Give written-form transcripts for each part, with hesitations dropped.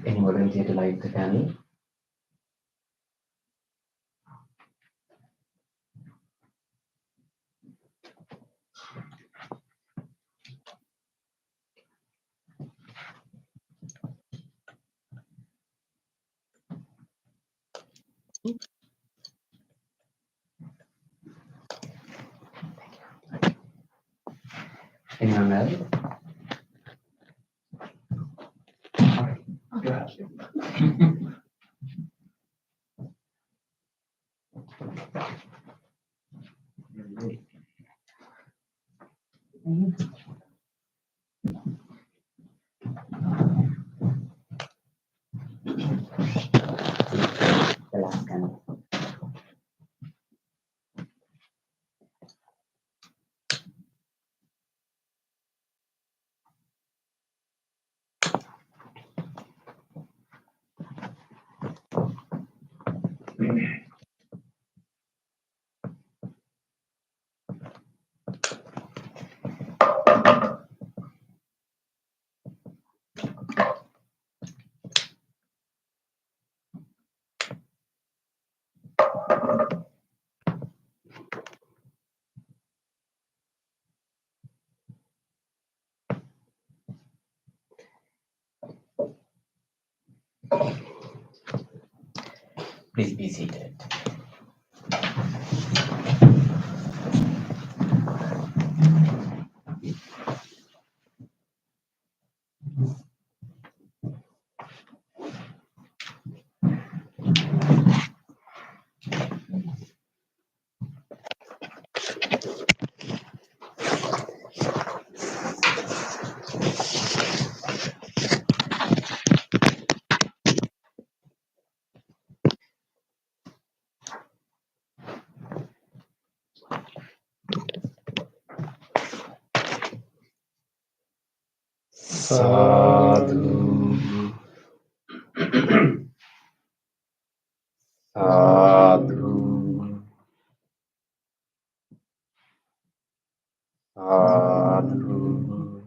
Any volunteer to light the candle? Anyone else? The last candle. Please be seated. Sadhu. Sadhu. Sadhu.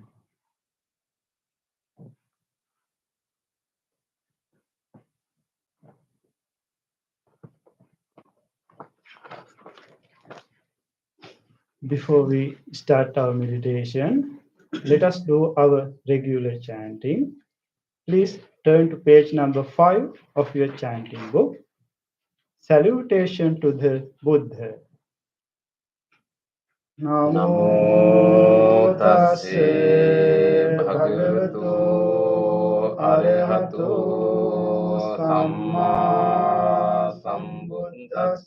Before we start our meditation, let us do our regular chanting. Please turn to page number 5 of your chanting book. Salutation to the Buddha. Namo tassa bhagavato අරහතෝ සම්මා සම්බුද්දස්ස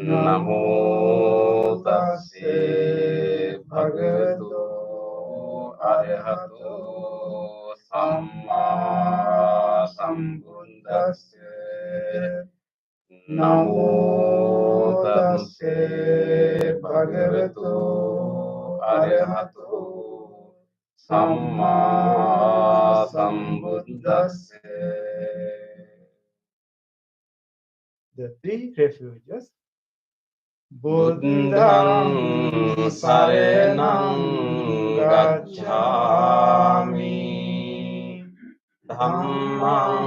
නමෝ තස්සේ භගවතු අරහතෝ සම්මා සම්බුද්දස්ස නමෝ තස්සේ භගවතු අරහතෝ සම්මා සම්බුද්දස්ස. The three refuges. බුද්ධං සරණං ගච්ඡාමි ධම්මං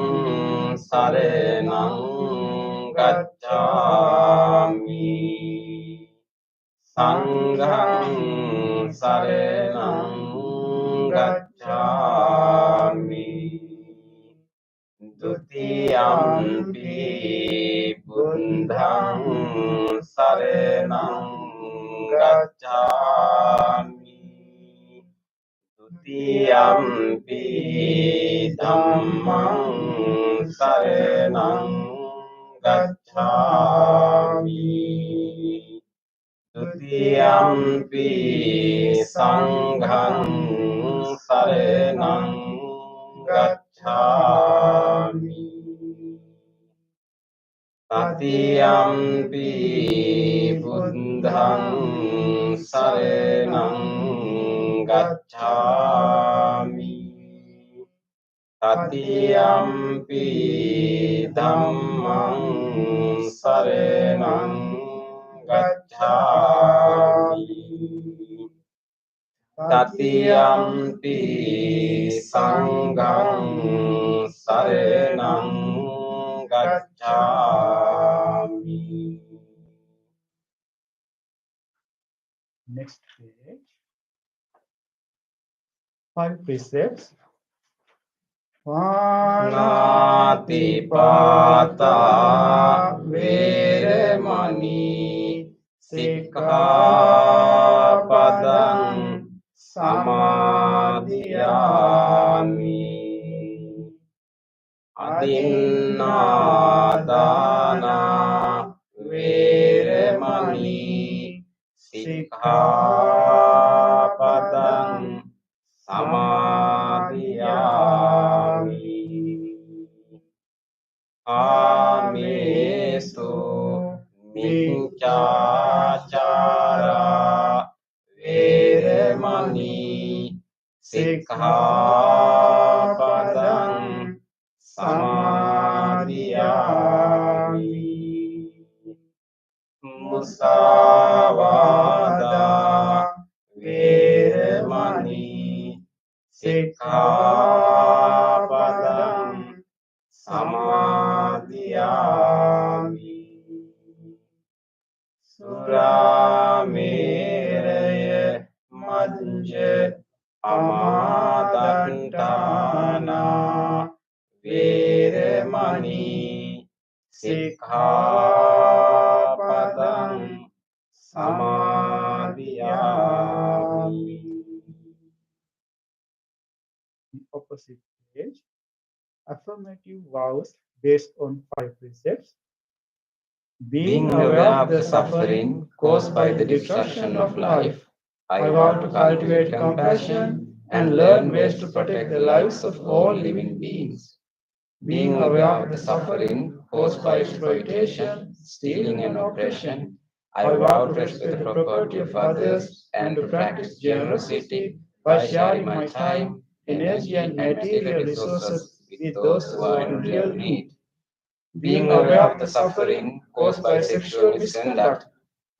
සරණං ගච්ඡාමි සංඝං සරණං ගච්ඡාමි ဒုတိယံ පි බුද්ධං සරණං ගච්ඡාමි ဒုတိယံ පි ධම්මං සරණං ගච්ඡාමි ဒုတိယံ පි සංඝං සරණං ගච්ඡාමි තතියම්පි බුද්ධං සරණං ගච්ඡාමි තතියම්පි ධම්මං සරණං ගච්ඡාමි තතියම්පි සංඝං සරණං ගච්ඡාමි. Next page. 5 precepts. නාතිපාතා වේරමණී සික්ඛාපදං සමාදියාමි අදින්නාදානා වේරමණී සික්ඛාපදං සමාදියාමි ආමේසු මිච්ඡාචාරා වේරමණී සික්ඛාපදං සමාදියාමි මුසාවාදා වේරමණී සික්ඛාපදං සමාදියාමි සුරාමේරය මජ්ජ අමාදණ්ඩානා වේරමණී සික්ඛාපදං සමාදියාමි. Opposite page. Affirmative vows based on 5 precepts. Being aware of the suffering caused by the destruction of life, I vow to cultivate compassion and learn ways to protect the lives of all living beings. Being aware of the suffering caused by exploitation, stealing, and oppression, I vow to respect the property of others and to practice generosity by sharing my time, energy, and material resources with those who are in real need. Being aware of the suffering caused by sexual misconduct,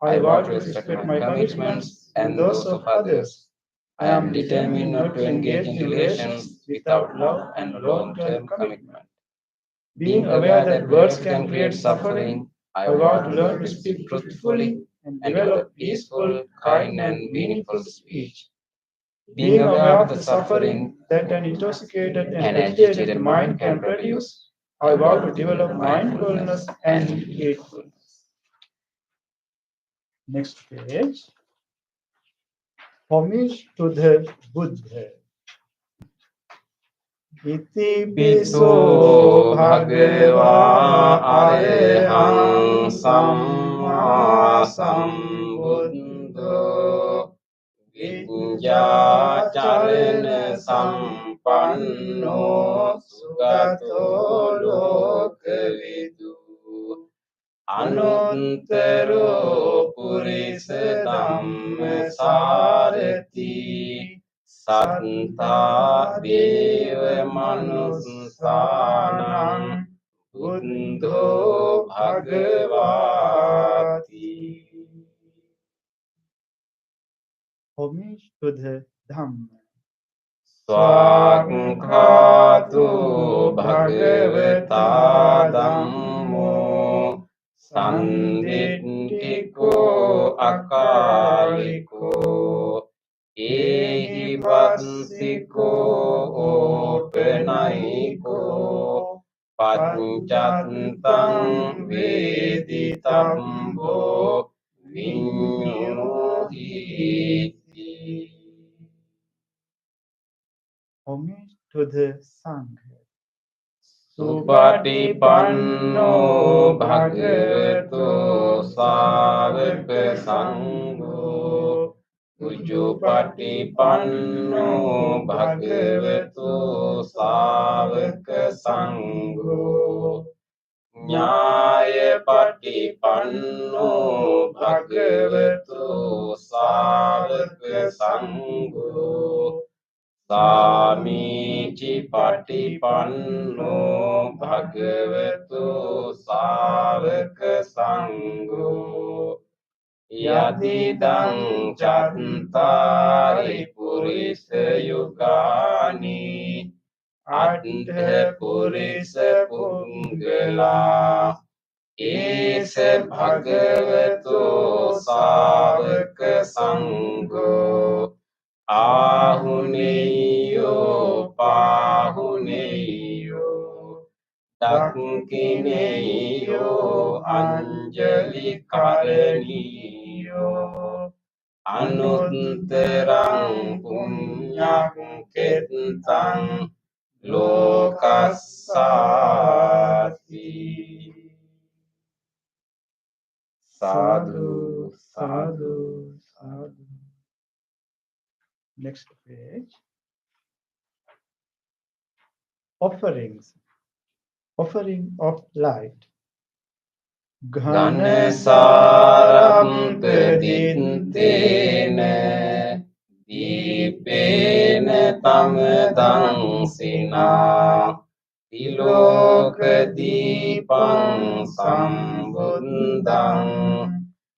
I vow to respect my commitments and those of others. I am determined not to engage in relations without love and long-term commitment. Being aware that words can create suffering, I vow to learn to speak truthfully and develop peaceful, kind, and meaningful speech. Being aware of the suffering that an intoxicated and agitated mind can produce, I vow to develop mindfulness and heedfulness. Next page. Homage to the Buddha. ඉතිපිසෝ භගවා අරහං සම්මා සම්බුද්ධෝ විඤ්ඤාචරණ සම්පන්නෝ සුගතෝ ලෝකවිදු අනුත්තරෝ පුරිස ධම්මසාරති සත්තා දේව මනුස්සානං බුද්ධෝ භගවාති. Homage to the Dhamma. ස්වාක්ඛාතු භගවතා ධම්මෝ සම්දිට්ඨිකෝ අකාලිකෝ ඒහි වස්සිකෝ ඕපනයිකෝ පච්චත්තං වේදිතම්බෝ විඤ්ඤෝහිති. Homage to the Sangha. සුපටිපන්නෝ භගවතෝ සාවක සංඝෝ උජුපටිපන්නෝ භගවතෝ සාවක සංඝෝ ඥායපටිපන්නෝ භගවතෝ සාවක සංඝෝ සාමීචි පටිපන්නෝ භගවතෝ සාවක සංඝෝ යදිදං චත්තාරි පුරිස යුගානි අට්ඨ පුරිස පුංගලා ඒස භගවතෝ සාවක සංඝෝ ආහුනේයෝ පාහුනේයෝ දක්ඛිනේයෝ අංජලි කරණීයෝ අනුත්තරං පුඤ්ඤක්ඛෙත්තං ලෝකස්සාති. සාදු සාදු සාදු. Next page. Offerings. Offering of light. ඝනසාරම් පදිත්තේන දීපේන තමදං සිනා තිලෝක දීපං සම්බුද්ධං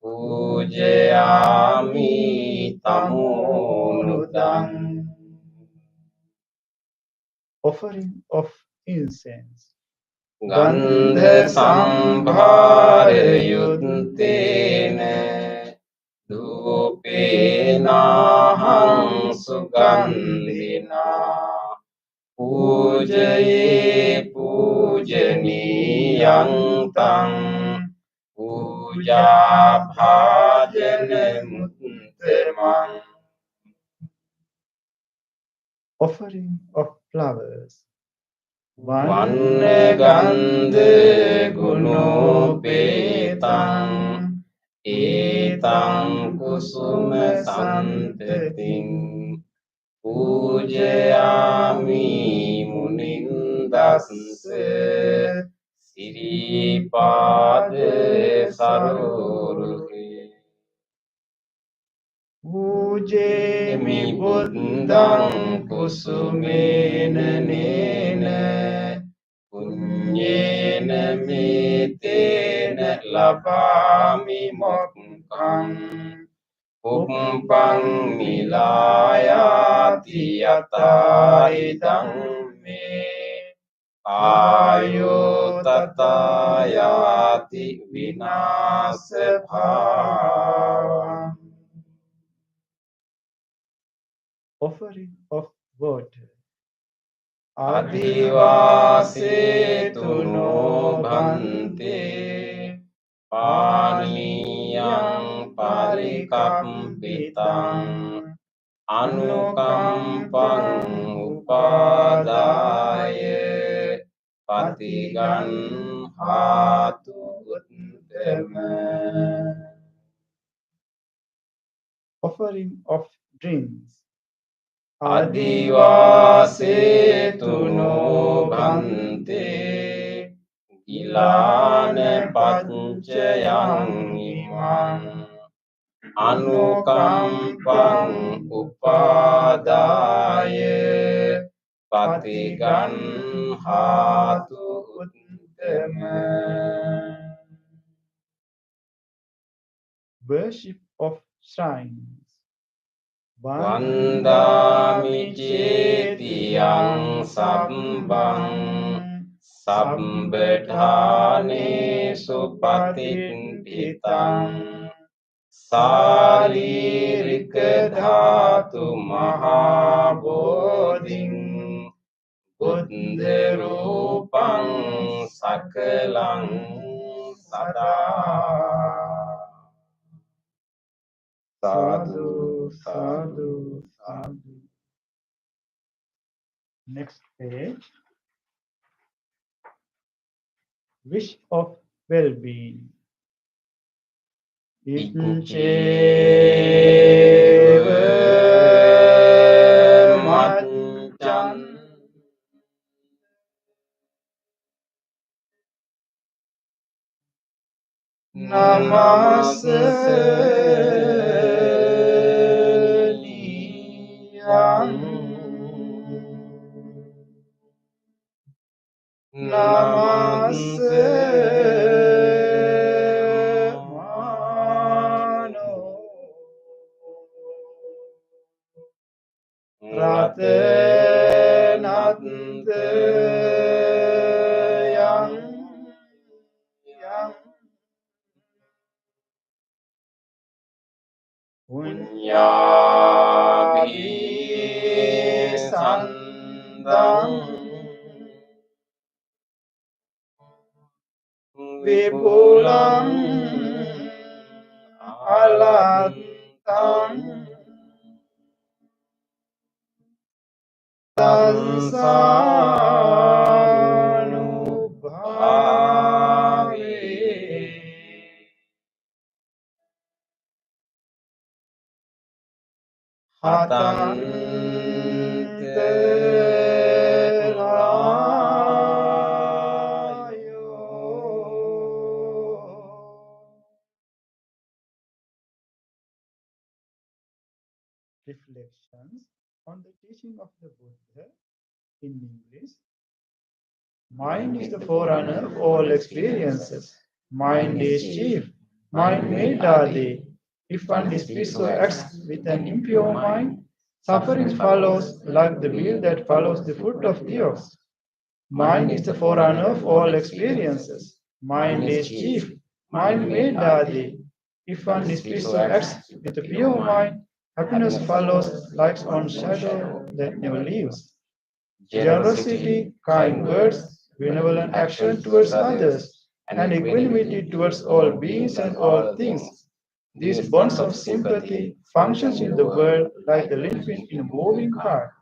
පූජයාමි තමෝනුදං. Offering of incense. ගන්ධ සම්භාර යුත්තේන ධූපේනාහං සුගන්ධිනා පූජයේ පූජනීයං තං පූජා භාජන මුත්තමං. Offering of flowers. වන්න ගන්ධ ගුණෝපේතං ඒතං කුසුම සන්තතින් පූජයාමි මුනින්දස්ස සිරිපාද සරෝරුහේ. Pujemi බුද්ධං කුසුමේන නේන පුඤ්ඤේන මේතේන ලබාමි මොක්ඛං උප්පං මිලායාති යතයි ධම්මේ ආයෝ තතයාති විනාශ භාවං. Offering of water. අදිවාසේතු නොභන්තේ පානීයං පරිකම්පිතං අනුකම්පං උපාදාය පතිගන්හාතු උත්තම Offering of drinks. අදිවාසේතුනෝ භන්තේ ගිලාන පච්චයං ඉමං අනුකම්පං උපාදාය පතිගන්හාතු උත්තම Worship of shrines. වන්දාමි චේතියං සම්බං සම්බඨානේසු පතිට්ඨිතං සාරීරික ධාතු මහා බෝධින් බුද්ධ රූපං සකලං සදා Sadhu, sadhu, sadhu. Next page. Wish of well-being. ඉච්ඡේව මච්ඡන් නමස්සනියං නමස්සමානෝ රතනත්තයං යං පුඤ්ඤාභි සන්දං විපුලං අලත්තං තංසානුභාවේ Reflections on the teaching of the Buddha in English. Mind is the forerunner of all experiences. Mind is chief. Mind made are they. If one displeases or acts with an impure mind, suffering follows like the wheel that follows the foot of the ox. Mind is the forerunner of all experiences. Mind is chief. Mind made are they. If one displeases or acts with a pure mind, happiness follows like on shadow that never leaves. Generosity, kind words, benevolent action towards others, and equanimity towards all beings and all things. These bonds of sympathy functions in the world like the linchpin in a moving car.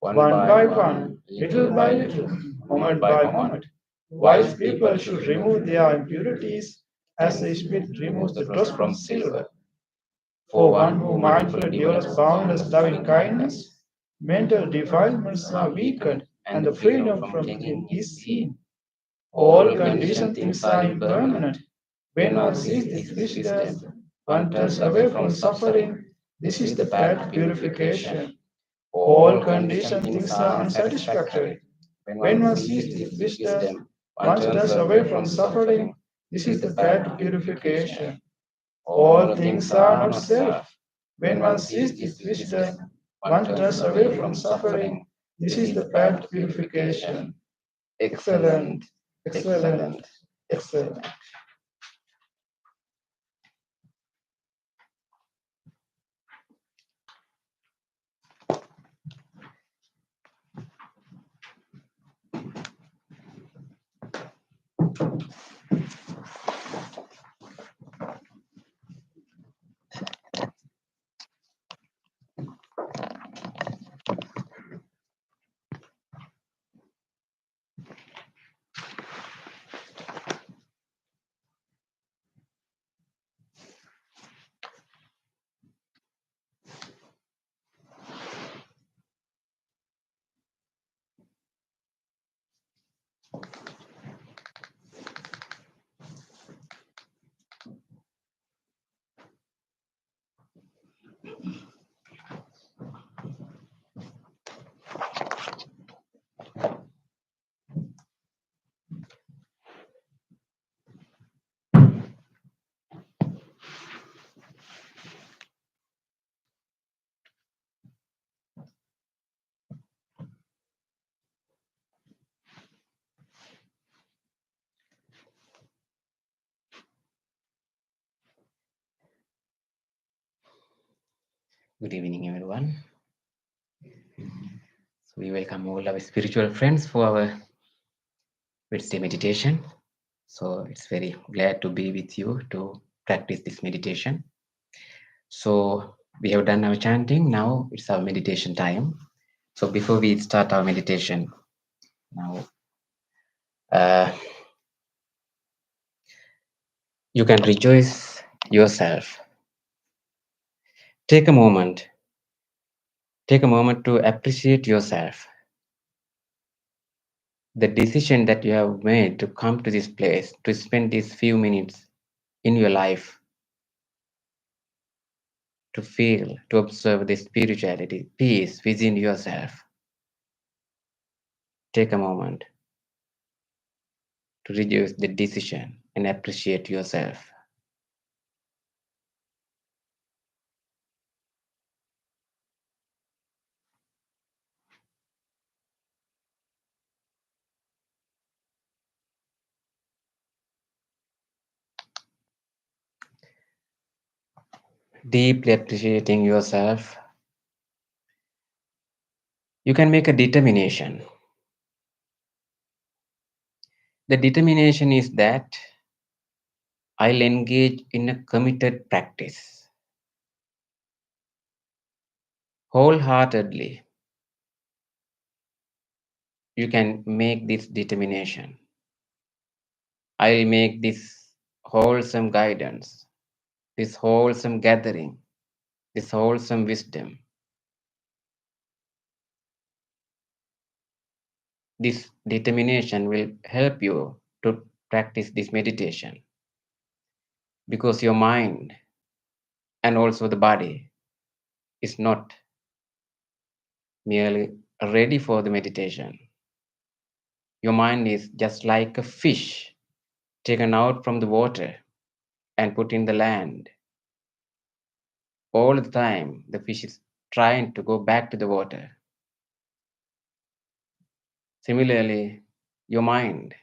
One by one, little by little, moment by moment, wise people should remove their impurities as a smith removes the dust from silver. For one who mindfully develops boundless loving kindness, mental defilements are weakened and the freedom from sin is seen. All conditioned things are impermanent. When one sees this wisdom, one turns away from suffering. This is the path to purification. All conditioned things are unsatisfactory. When one sees this wisdom, one turns away from suffering. This is the path to purification. All things are not self. When one sees this wisdom, one turns away from suffering. This is the path to purification. Excellent, excellent, excellent. Good evening, everyone. So we welcome all our spiritual friends for our Wednesday meditation. So it's very glad to be with you to practice this meditation. So we have done our chanting. Now it's our meditation time. So before we start our meditation, now you can rejoice yourself. Take a moment. Take a moment to appreciate yourself. The decision that you have made to come to this place, to spend these few minutes in your life, to feel, to observe the spirituality, peace within yourself. Take a moment to reduce the decision and appreciate yourself. Deeply appreciating yourself, you can make a determination. The determination is that I'll engage in a committed practice. Wholeheartedly, you can make this determination. I'll make this wholesome guidance, this wholesome gathering, this wholesome wisdom. This determination will help you to practice this meditation because your mind and also the body is not merely ready for the meditation. Your mind is just like a fish taken out from the water and put in the land. All the time, the fish is trying to go back to the water. Similarly, your mind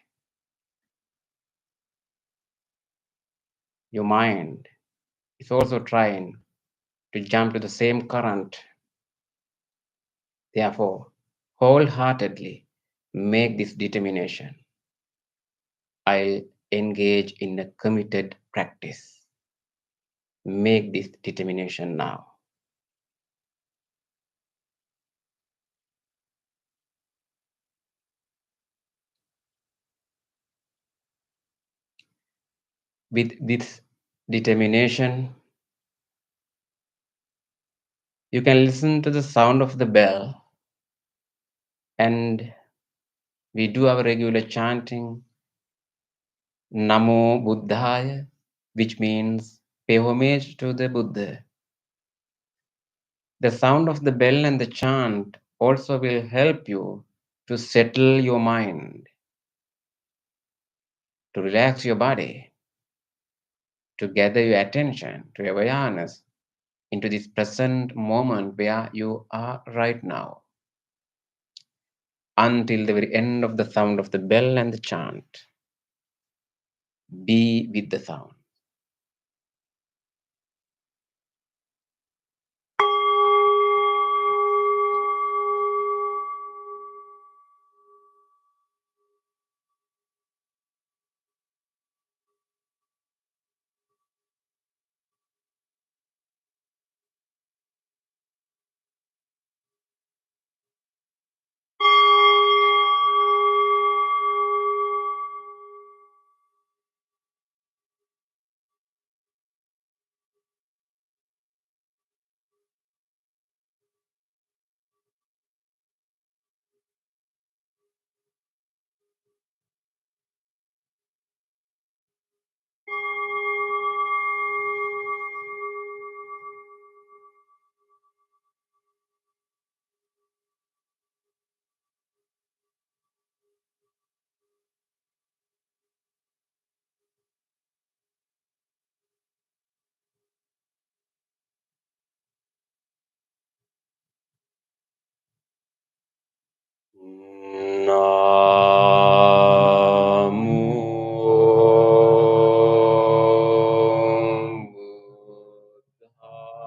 is also trying to jump to the same current. Therefore, wholeheartedly make this determination. I'll engage in a committed practice. Make this determination now. With this determination, you can listen to the sound of the bell, and we do our regular chanting, Namo Buddhaya, which means pay homage to the Buddha. The sound of the bell and the chant also will help you to settle your mind, to relax your body, to gather your attention, to your awareness into this present moment where you are right now, until the very end of the sound of the bell and the chant. Be with the sound. Namo Buddhaya.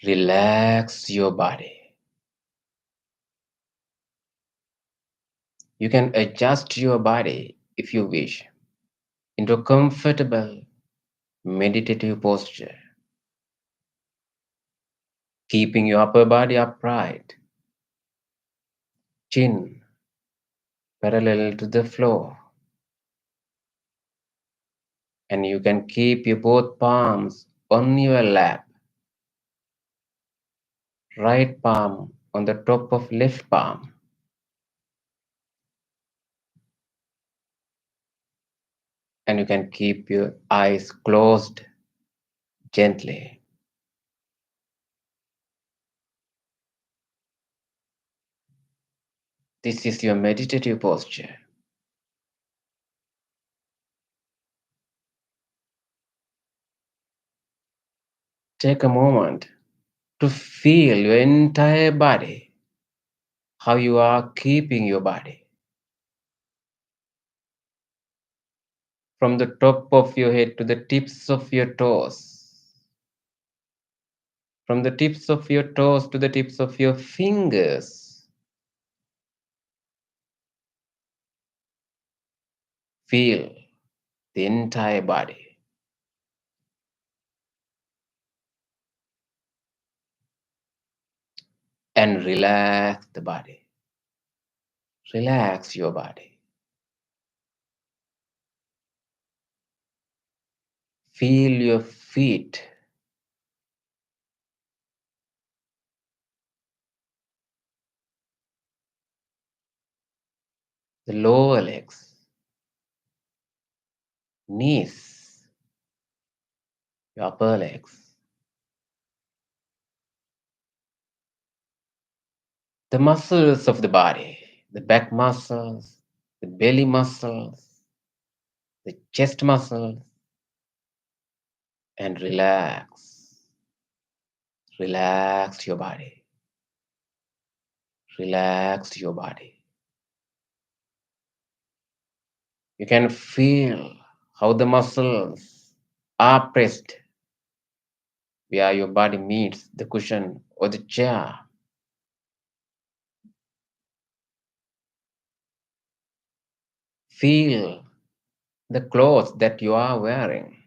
Relax your body. You can adjust your body if you wish into a comfortable meditative posture, keeping your upper body upright, chin parallel to the floor, and you can keep your both palms on your lap, right palm on the top of left palm, and you can keep your eyes closed gently. This is your meditative posture. Take a moment to feel your entire body, how you are keeping your body. From the top of your head to the tips of your toes. From the tips of your toes to the tips of your fingers. Feel the entire body. And relax the body. Relax your body. Feel your feet. The lower legs. Knees. Your upper legs. The muscles of the body. The back muscles. The belly muscles. The chest muscles. And relax. Relax your body. Relax your body. You can feel how the muscles are pressed where your body meets the cushion or the chair. Feel the clothes that you are wearing.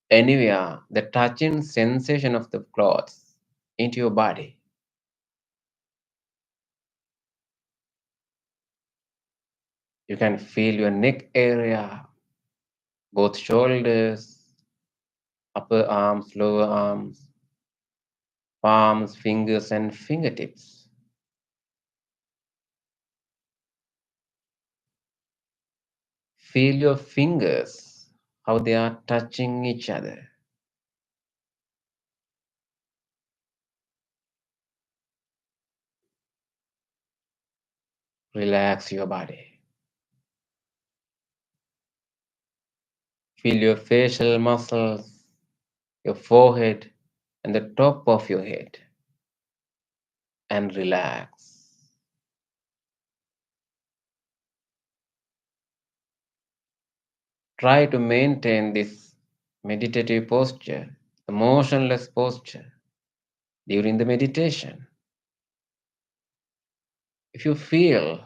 Anywhere the touching sensation of the clothes into your body. You can feel your neck area, both shoulders, upper arms, lower arms, palms, fingers, and fingertips. Feel your fingers, how they are touching each other. Relax your body. Feel your facial muscles, your forehead, and the top of your head. And relax. Try to maintain this meditative posture, the motionless posture, during the meditation. If you feel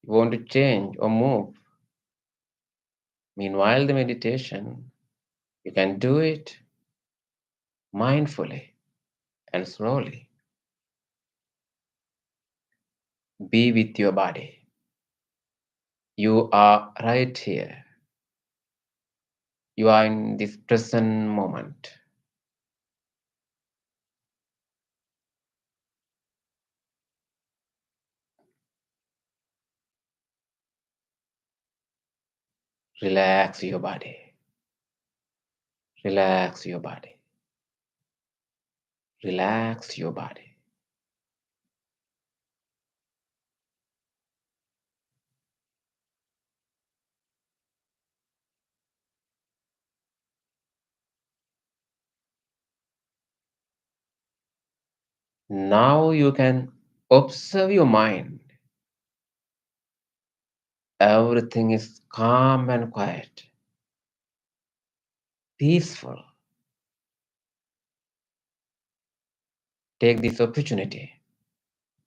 you want to change or move, meanwhile the meditation, you can do it mindfully and slowly. Be with your body. You are right here. You are in this present moment. Relax your body. Relax your body. Relax your body. Now you can observe your mind. Everything is calm and quiet, peaceful. Take this opportunity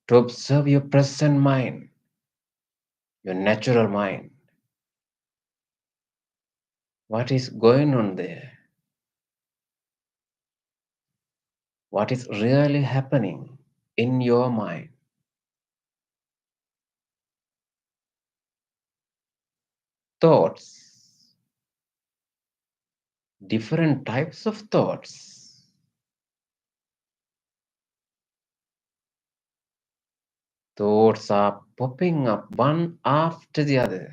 to observe your present mind, your natural mind. What is going on there? What is really happening in your mind? Thoughts, different types of thoughts. Thoughts are popping up one after the other.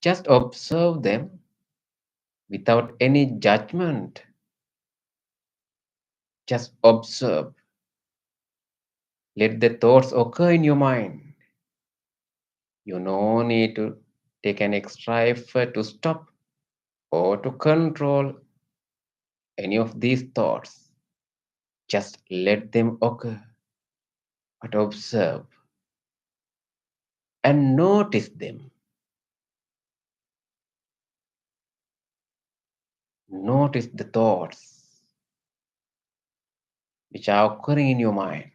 Just observe them without any judgment. Just observe. Let the thoughts occur in your mind. You no need to take an extra effort to stop or to control any of these thoughts. Just let them occur, but observe and notice them. Notice the thoughts which are occurring in your mind.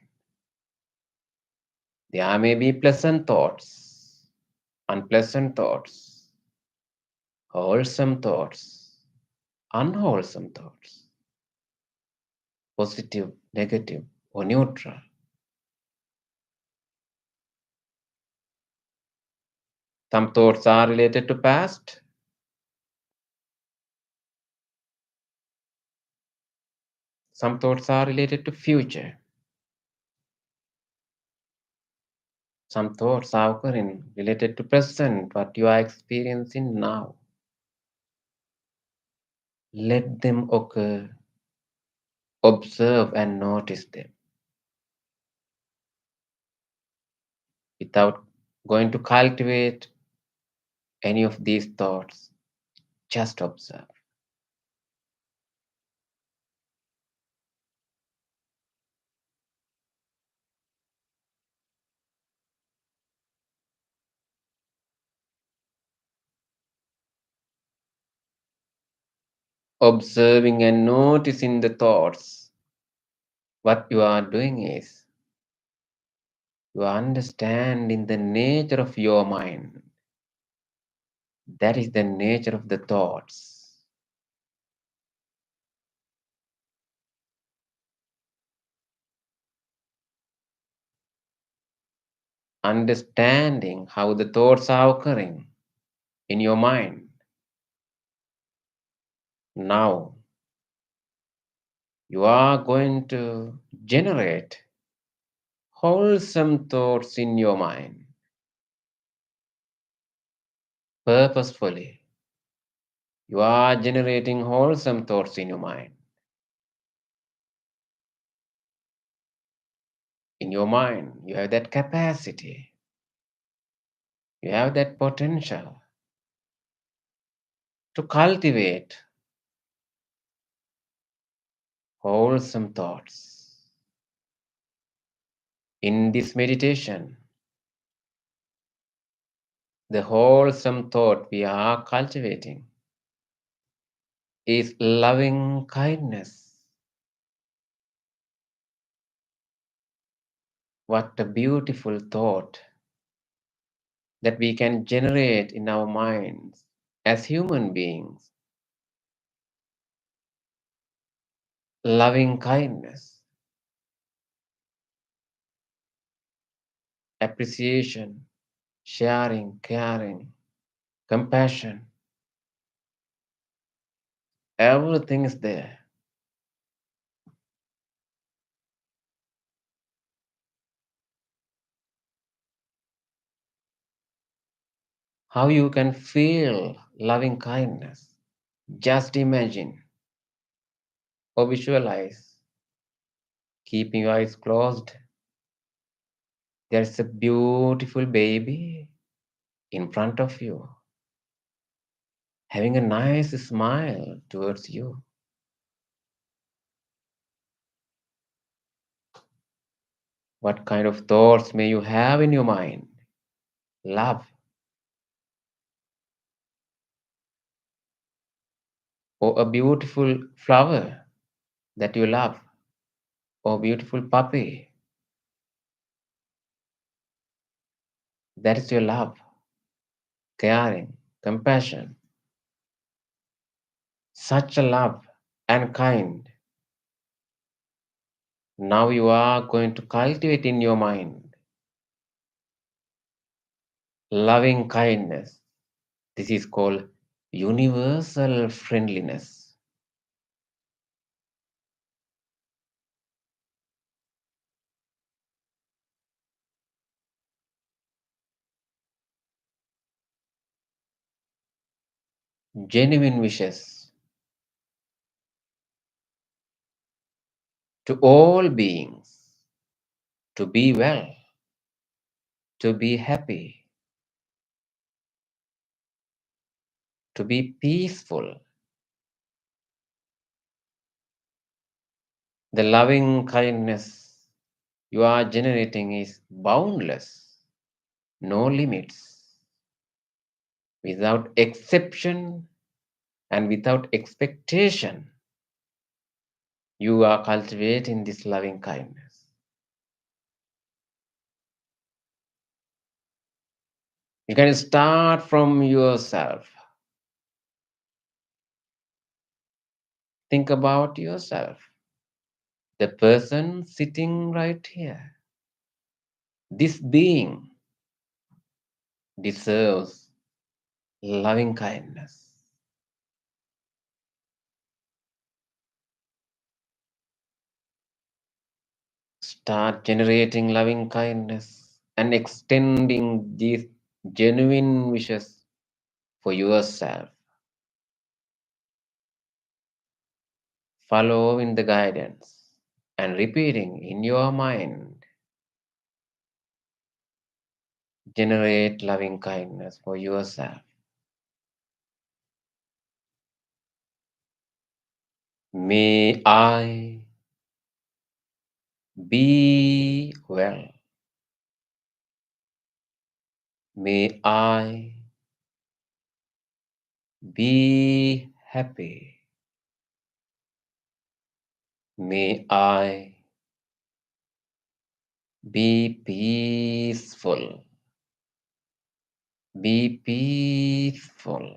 There may be pleasant thoughts, unpleasant thoughts, wholesome thoughts, unwholesome thoughts, positive, negative, or neutral. Some thoughts are related to past. Some thoughts are related to future. Some thoughts are occurring related to present, what you are experiencing now. Let them occur. Observe and notice them without going to cultivate any of these thoughts. Just observe. Observing and noticing the thoughts, what you are doing is you are understanding the nature of your mind. That is the nature of the thoughts. Understanding how the thoughts are occurring in your mind. Now, you are going to generate wholesome thoughts in your mind purposefully. You are generating wholesome thoughts in your mind. In your mind, you have that capacity, you have that potential to cultivate wholesome thoughts. In this meditation, the wholesome thought we are cultivating is loving kindness. What a beautiful thought that we can generate in our minds as human beings. Loving kindness, appreciation, sharing, caring, compassion. Everything is there. How you can feel loving kindness? Just imagine or visualize, keeping your eyes closed. There's a beautiful baby in front of you, having a nice smile towards you. What kind of thoughts may you have in your mind? Love, or a beautiful flower that you love, or beautiful puppy. That is your love, caring, compassion. Such a love and kind. Now you are going to cultivate in your mind loving kindness. This is called universal friendliness. Genuine wishes to all beings to be well, to be happy, to be peaceful. The loving kindness you are generating is boundless, no limits, without exception and without expectation. You are cultivating this loving kindness. You can start from yourself. Think about yourself, the person sitting right here. This being deserves loving kindness. Start generating loving kindness and extending these genuine wishes for yourself. Following the guidance and repeating in your mind. Generate loving kindness for yourself. May I be well. May I be happy. May I be peaceful. Be peaceful.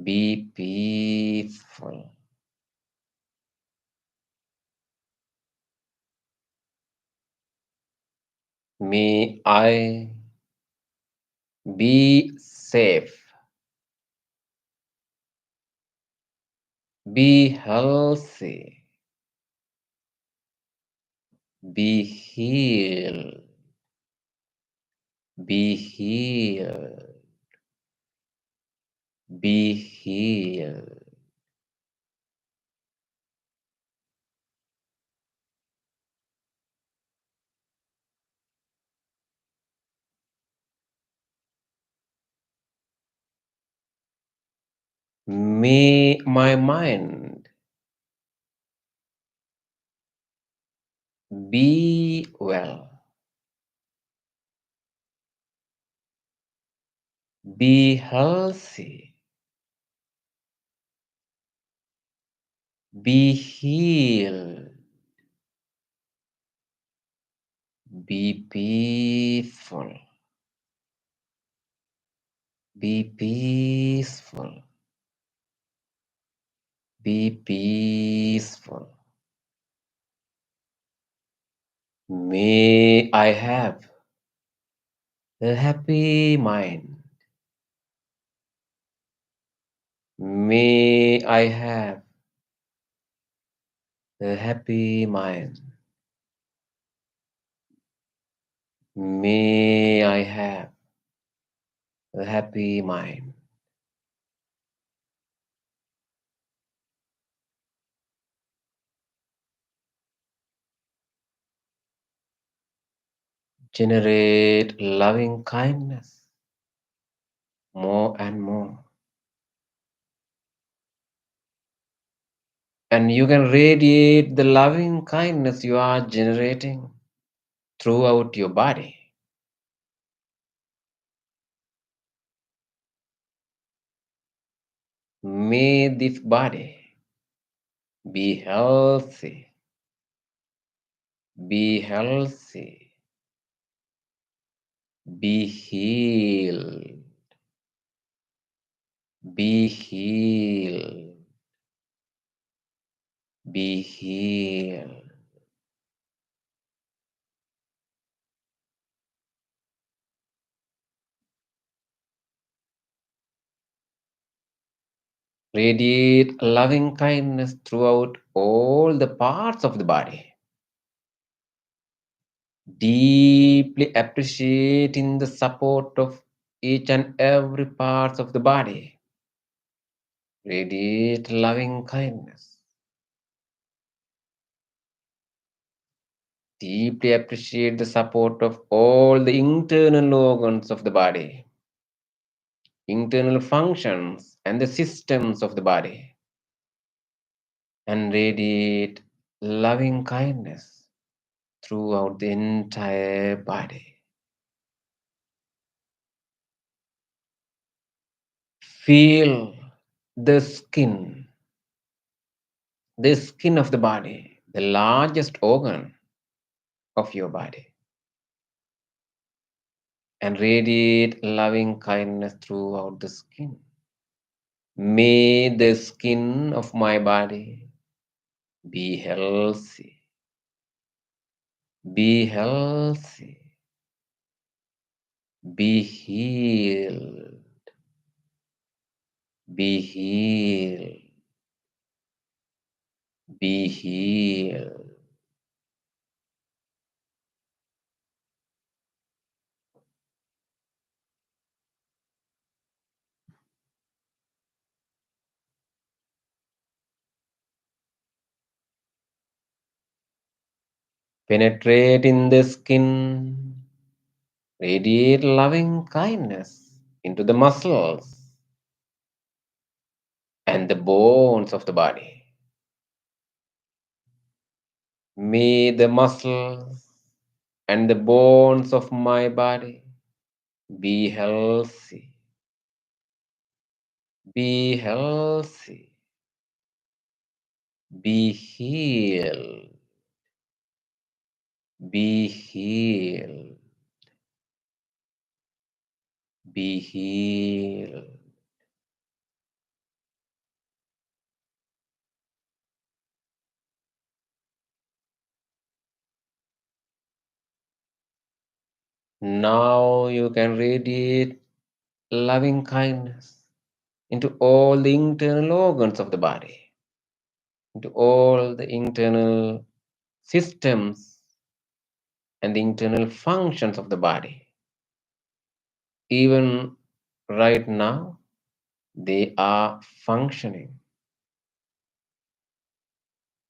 Be peaceful. May I be safe. Be healthy. Be healed. Be healed. Be healed. May my mind be well. Be healthy. Be healed. Be peaceful. Be peaceful. Be peaceful. May I have a happy mind. May I have a happy mind. May I have a happy mind. Generate loving kindness more and more. And you can radiate the loving kindness you are generating throughout your body. May this body be healthy, be healthy, be healed, be healed, be healed. Radiate loving kindness throughout all the parts of the body. Deeply appreciating the support of each and every part of the body. Radiate loving kindness. Deeply appreciate the support of all the internal organs of the body, internal functions and the systems of the body, and radiate loving kindness throughout the entire body. Feel the skin of the body, the largest organ of your body, and radiate loving kindness throughout the skin. May the skin of my body be healthy, be healthy, be healed, be healed, be healed. Penetrate in the skin, radiate loving kindness into the muscles and the bones of the body. May the muscles and the bones of my body be healthy, be healthy, be healed, be healed, be healed. Now you can radiate loving kindness into all the internal organs of the body, into all the internal systems and the internal functions of the body. Even right now, they are functioning.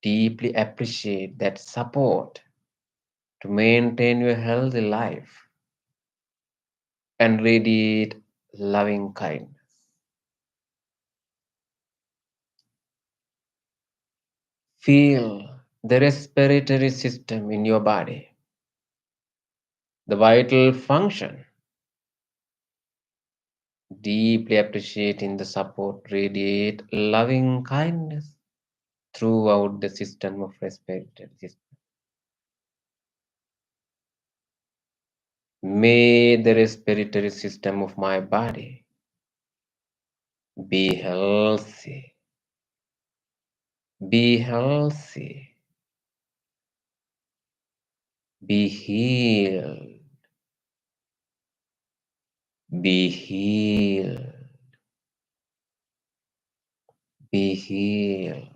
Deeply appreciate that support to maintain your healthy life and radiate loving kindness. Feel the respiratory system in your body, the vital function. Deeply appreciating the support, radiate loving kindness throughout the system of respiratory system. May the respiratory system of my body be healthy, be healthy, be healed, be healed, be healed.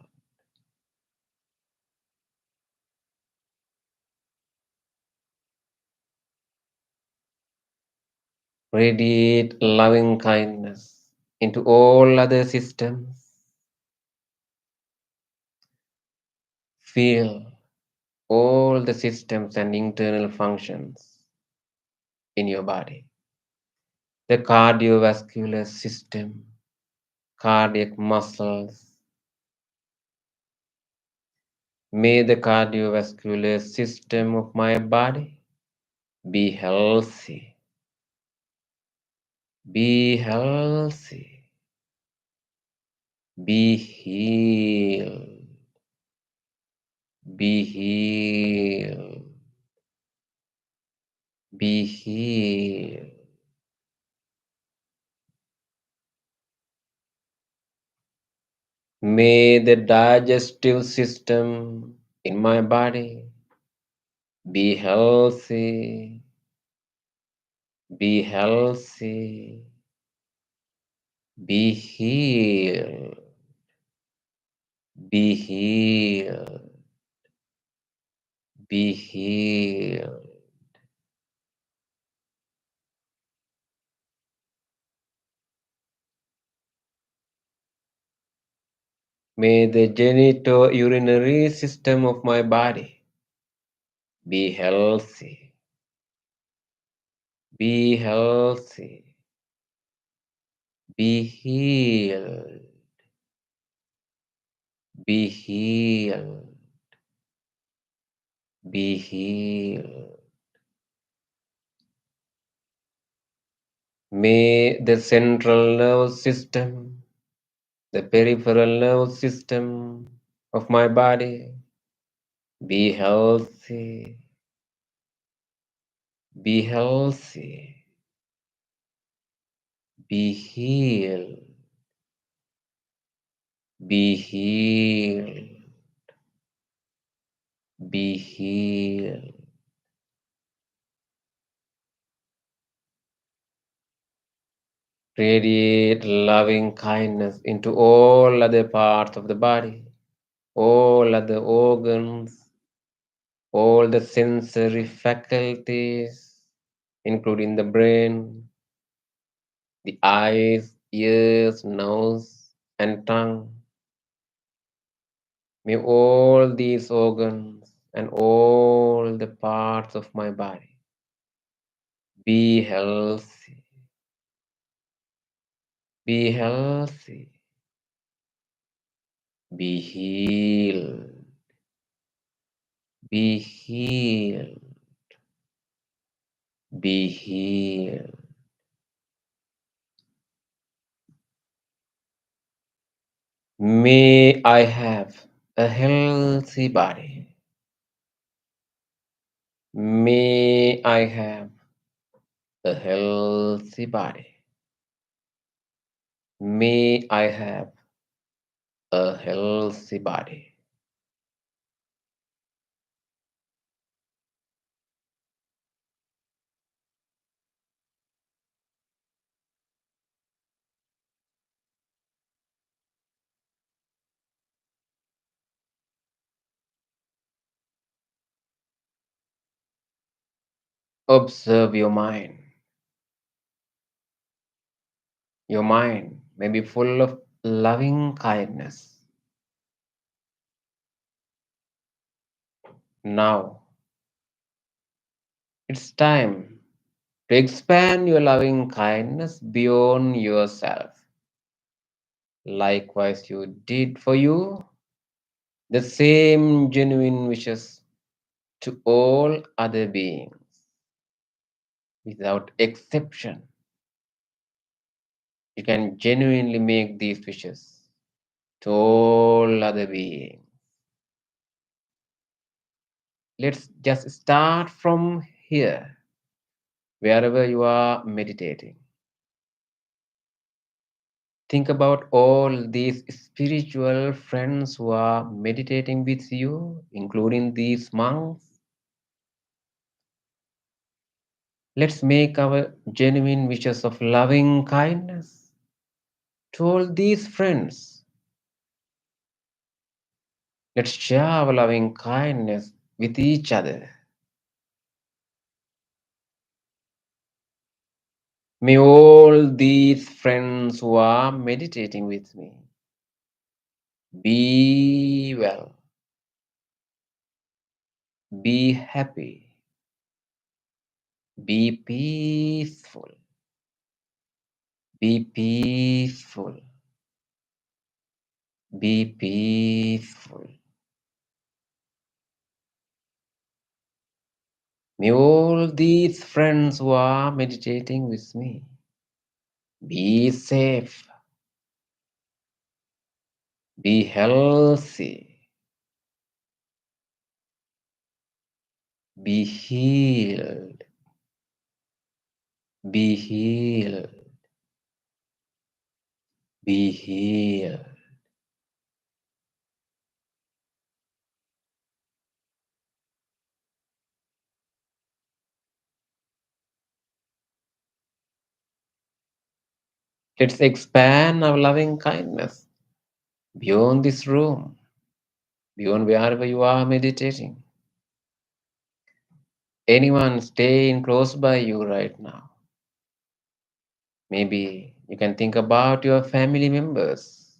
Radiate loving kindness into all other systems. Feel all the systems and internal functions in your body. The cardiovascular system, cardiac muscles. May the cardiovascular system of my body be healthy, be healthy, be healed, be healed, be healed. May the digestive system in my body be healthy, be healthy, be healed, be healed, be healed. May the genitourinary system of my body Be healthy. Be healthy. Be healed. Be healed. Be healed. May the central nervous system, the peripheral nervous system of my body be healthy. Be healthy. Be healed. Be healed. Be healed. Radiate loving kindness into all other parts of the body, all other organs, all the sensory faculties, including the brain, the eyes, ears, nose, and tongue. May all these organs and all the parts of my body be healthy, be healthy, be healed, be healed, be healed. May I have a healthy body. May I have a healthy body. May I have a healthy body. Observe your mind. Your mind may be full of loving kindness. Now it's time to expand your loving kindness beyond yourself. Likewise, you did for you the same genuine wishes to all other beings without exception. You can genuinely make these wishes to all other beings. Let's just start from here, wherever you are meditating. Think about all these spiritual friends who are meditating with you, including these monks. Let's make our genuine wishes of loving kindness to all these friends. Let's share our loving kindness with each other. May all these friends who are meditating with me be well, be happy, be peaceful, be peaceful, be peaceful. May all these friends who are meditating with me be safe, be healthy, be healed, be healed, be healed. Let's expand our loving kindness beyond this room, beyond wherever you are meditating. Anyone staying close by you right now. Maybe you can think about your family members,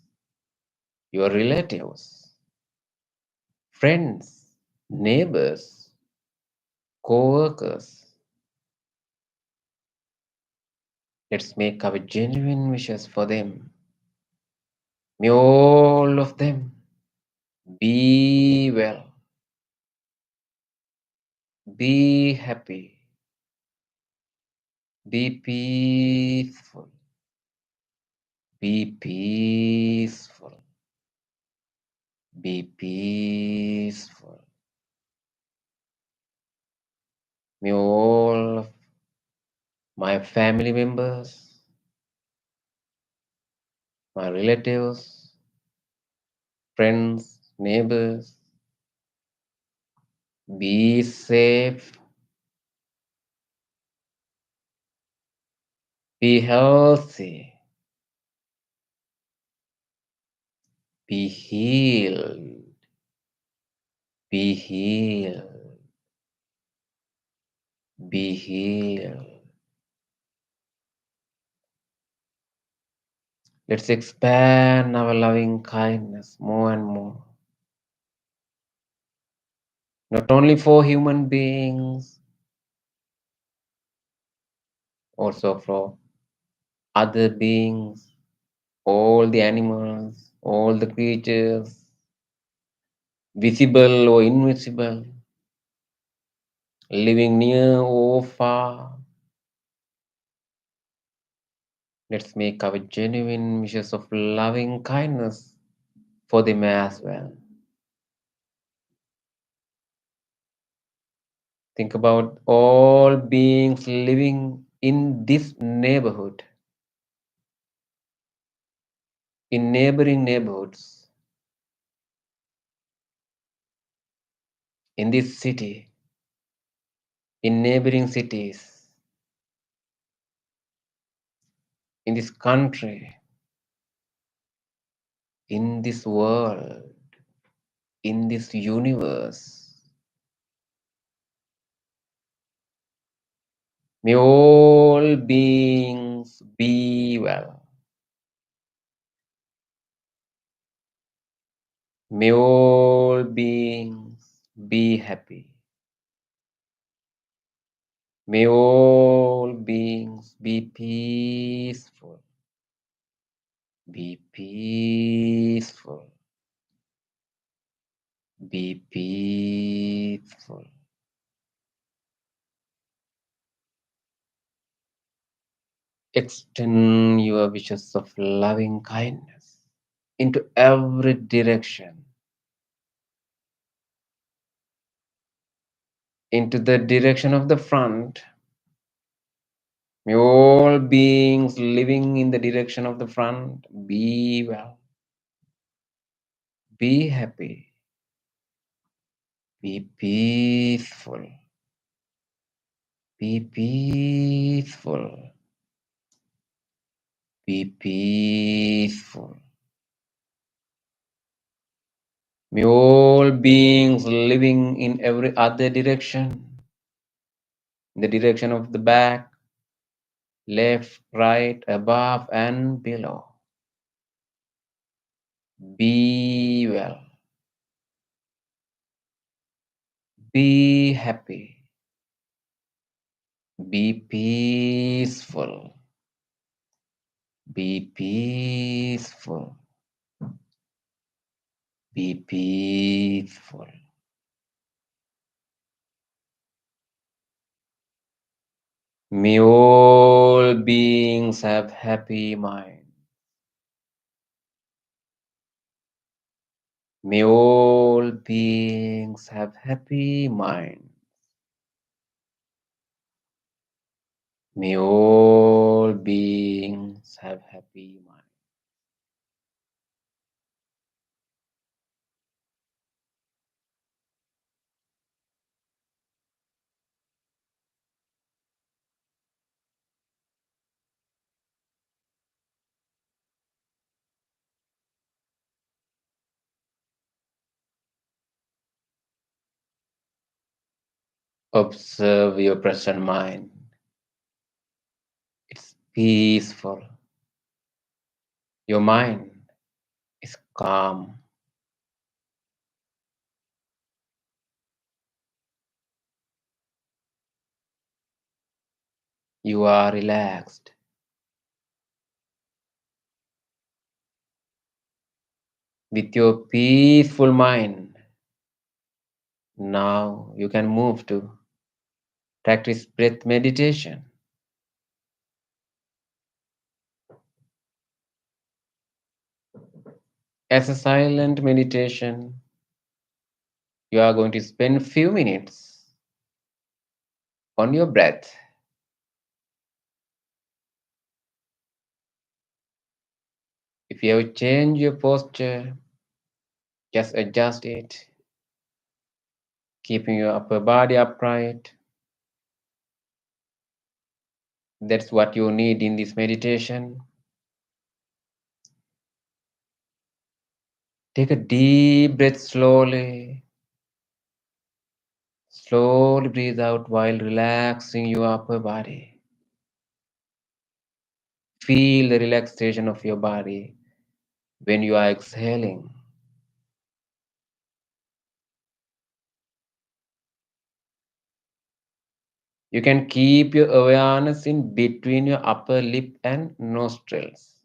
your relatives, friends, neighbors, co-workers. Let's make our genuine wishes for them. May all of them be well, be happy, be peaceful, be peaceful, be peaceful. May all of my family members, my relatives, friends, neighbors be safe, be healthy, be healed, be healed, be healed. Let's expand our loving kindness more and more, not only for human beings, also for other beings, all the animals, all the creatures, visible or invisible, living near or far. Let's make our genuine wishes of loving kindness for them as well. Think about all beings living in this neighborhood, in neighboring neighborhoods, in this city, in neighboring cities, in this country, in this world, in this universe. May all beings be well. May all beings be happy. May all beings be peaceful. Be peaceful. Be peaceful. Extend your wishes of loving kindness into every direction, into the direction of the front. May all beings living in the direction of the front be well, be happy, be peaceful, be peaceful, be peaceful. May all beings living in every other direction, in the direction of the back, left, right, above, and below, be well, be happy, be peaceful, be peaceful, be peaceful. May all beings have happy mind. May all beings have happy mind. May all beings have happy mind. Observe your present mind. It's peaceful. Your mind is calm. You are relaxed. With your peaceful mind, now you can move to practice breath meditation. As a silent meditation, you are going to spend a few minutes on your breath. If you have changed your posture, just adjust it, keeping your upper body upright. That's what you need in this meditation. Take a deep breath slowly. Slowly breathe out while relaxing your upper body. Feel the relaxation of your body when you are exhaling. You can keep your awareness in between your upper lip and nostrils.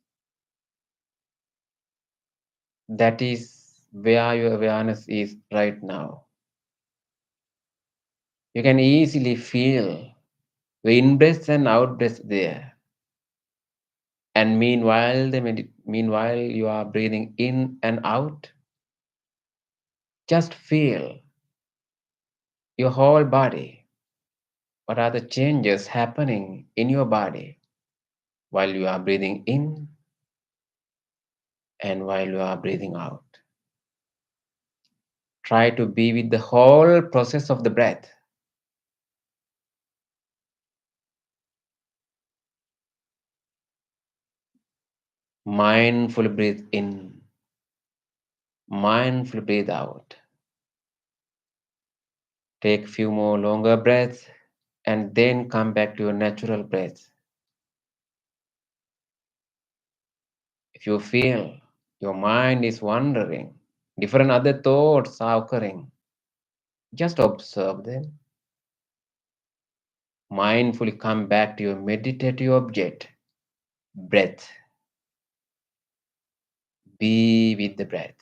That is where your awareness is right now. You can easily feel the in-breath and out-breath there. And meanwhile you are breathing in and out, just feel your whole body. What are the changes happening in your body while you are breathing in and while you are breathing out? Try to be with the whole process of the breath. Mindfully breathe in, mindfully breathe out. Take few more longer breaths and then come back to your natural breath. If you feel your mind is wandering, different other thoughts are occurring, just observe them. Mindfully come back to your meditative object, breath. Be with the breath.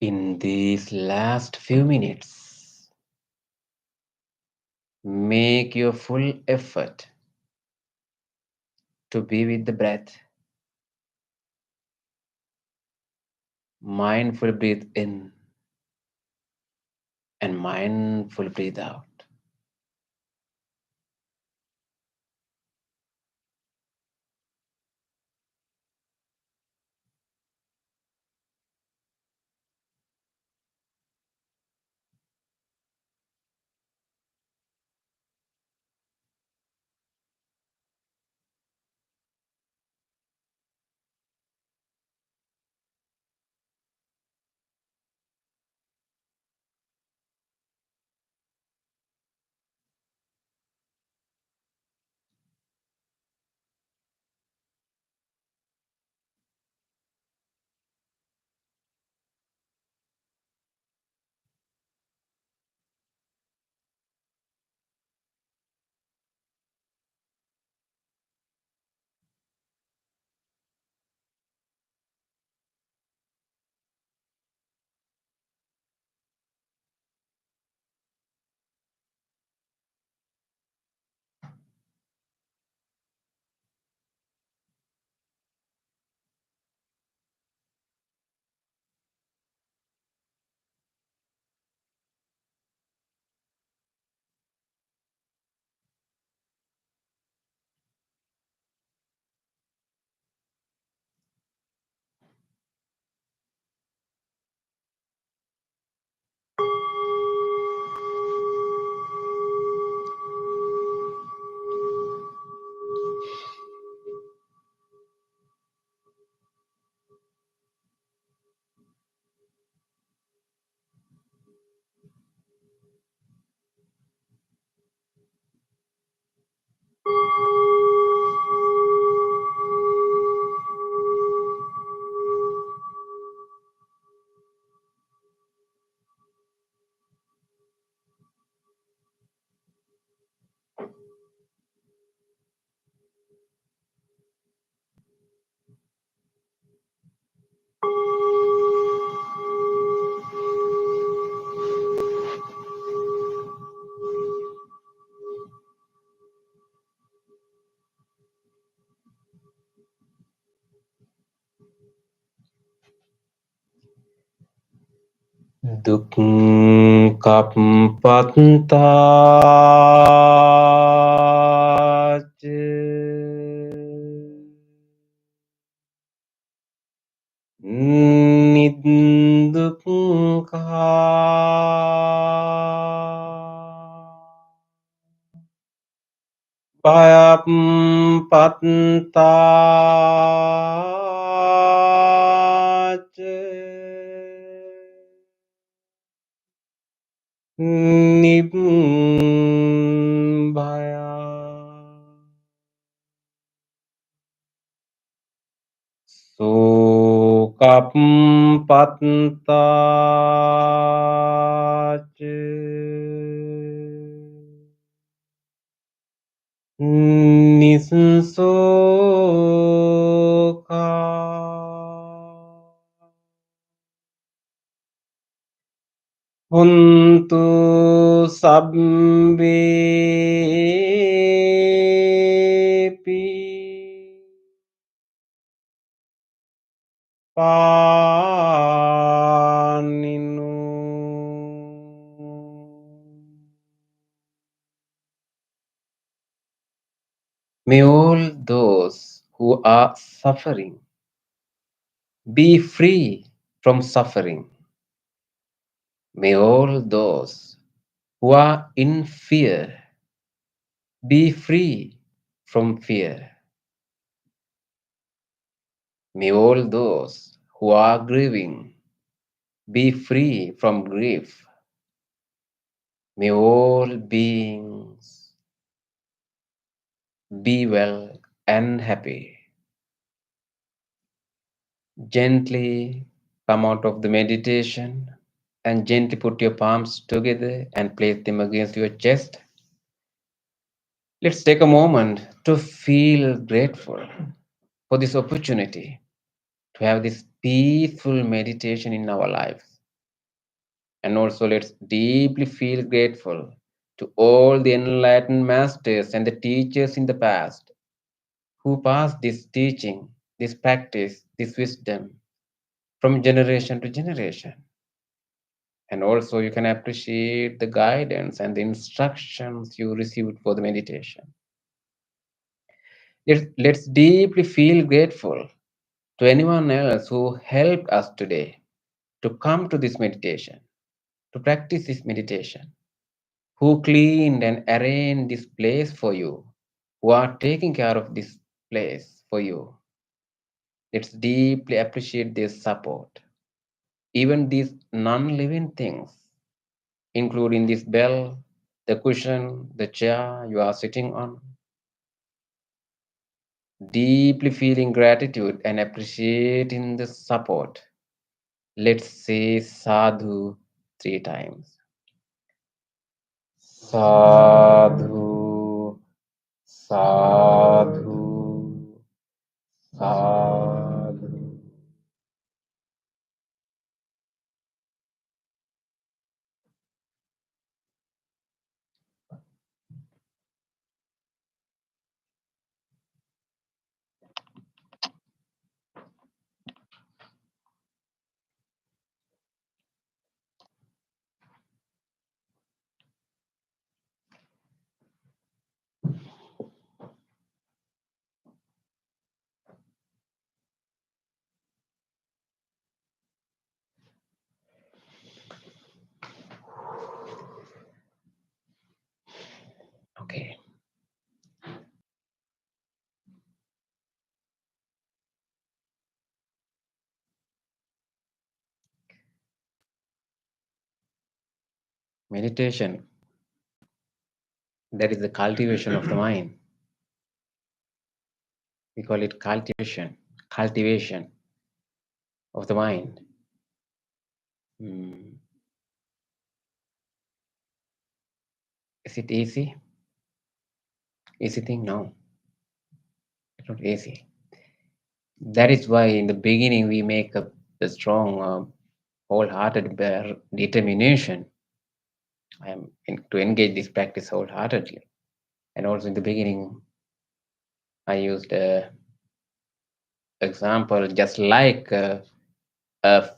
In these last few minutes, make your full effort to be with the breath. Mindful breathe in and mindful breathe out. Dukkam patentac niddukkha payapattac nibbaya. Sukam pattac nisukha Hontu sabbepi paninu. May all those who are suffering be free from suffering. May all those who are in fear be free from fear. May all those who are grieving be free from grief. May all beings be well and happy. Gently come out of the meditation and gently put your palms together and place them against your chest. Let's take a moment to feel grateful for this opportunity to have this peaceful meditation in our lives. And also, let's deeply feel grateful to all the enlightened masters and the teachers in the past who passed this teaching, this practice, this wisdom from generation to generation. And also, you can appreciate the guidance and the instructions you received for the meditation. Let's deeply feel grateful to anyone else who helped us today to come to this meditation, to practice this meditation, who cleaned and arranged this place for you, who are taking care of this place for you. Let's deeply appreciate their support. Even these non-living things, including this bell, the cushion, the chair you are sitting on, deeply feeling gratitude and appreciating the support. Let's say sadhu 3 times. Sadhu, sadhu, sadhu. Okay. Meditation, that is the cultivation of the mind. We call it cultivation of the mind. Hmm. Is it easy? Easy thing? No, it's not easy. That is why in the beginning we make a strong, wholehearted determination. I am to engage this practice wholeheartedly. And also in the beginning, I used a example just like a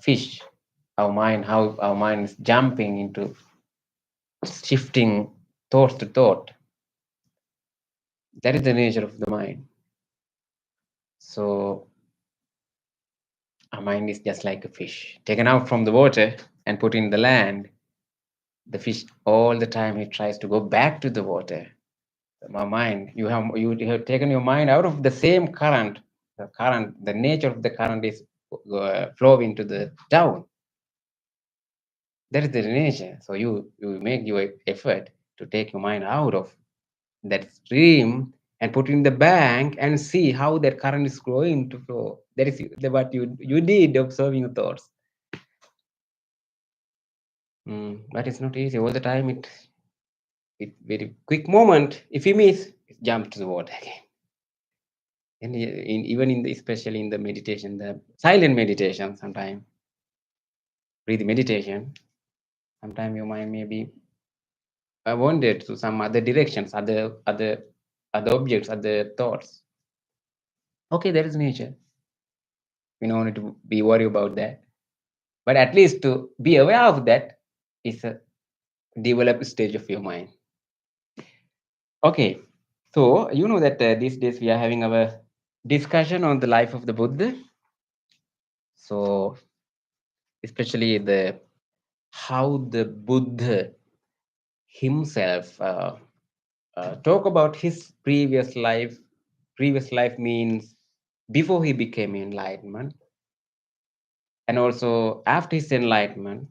fish. How our mind is jumping into shifting thought to thought. That is the nature of the mind. So our mind is just like a fish taken out from the water and put in the land. The fish all the time he tries to go back to the water. My mind, you have taken your mind out of the same current. The nature of the current is flow into the down. That is the nature. So you make your effort to take your mind out of that stream and put in the bank and see how that current is going to flow. That is what you did, observing your thoughts. But it's not easy all the time. It very quick moment. If you miss, it jump to the water again. And even in the, especially in the meditation, the silent meditation, sometimes breathe meditation, sometimes your mind may be wandered to some other directions, other objects, other thoughts. Okay, that is nature. We don't need to be worried about that. But at least to be aware of that is a developed stage of your mind. Okay, so you know that these days we are having our discussion on the life of the Buddha. So especially the how the Buddha himself talk about his previous life. Previous life means before he became enlightenment, and also after his enlightenment,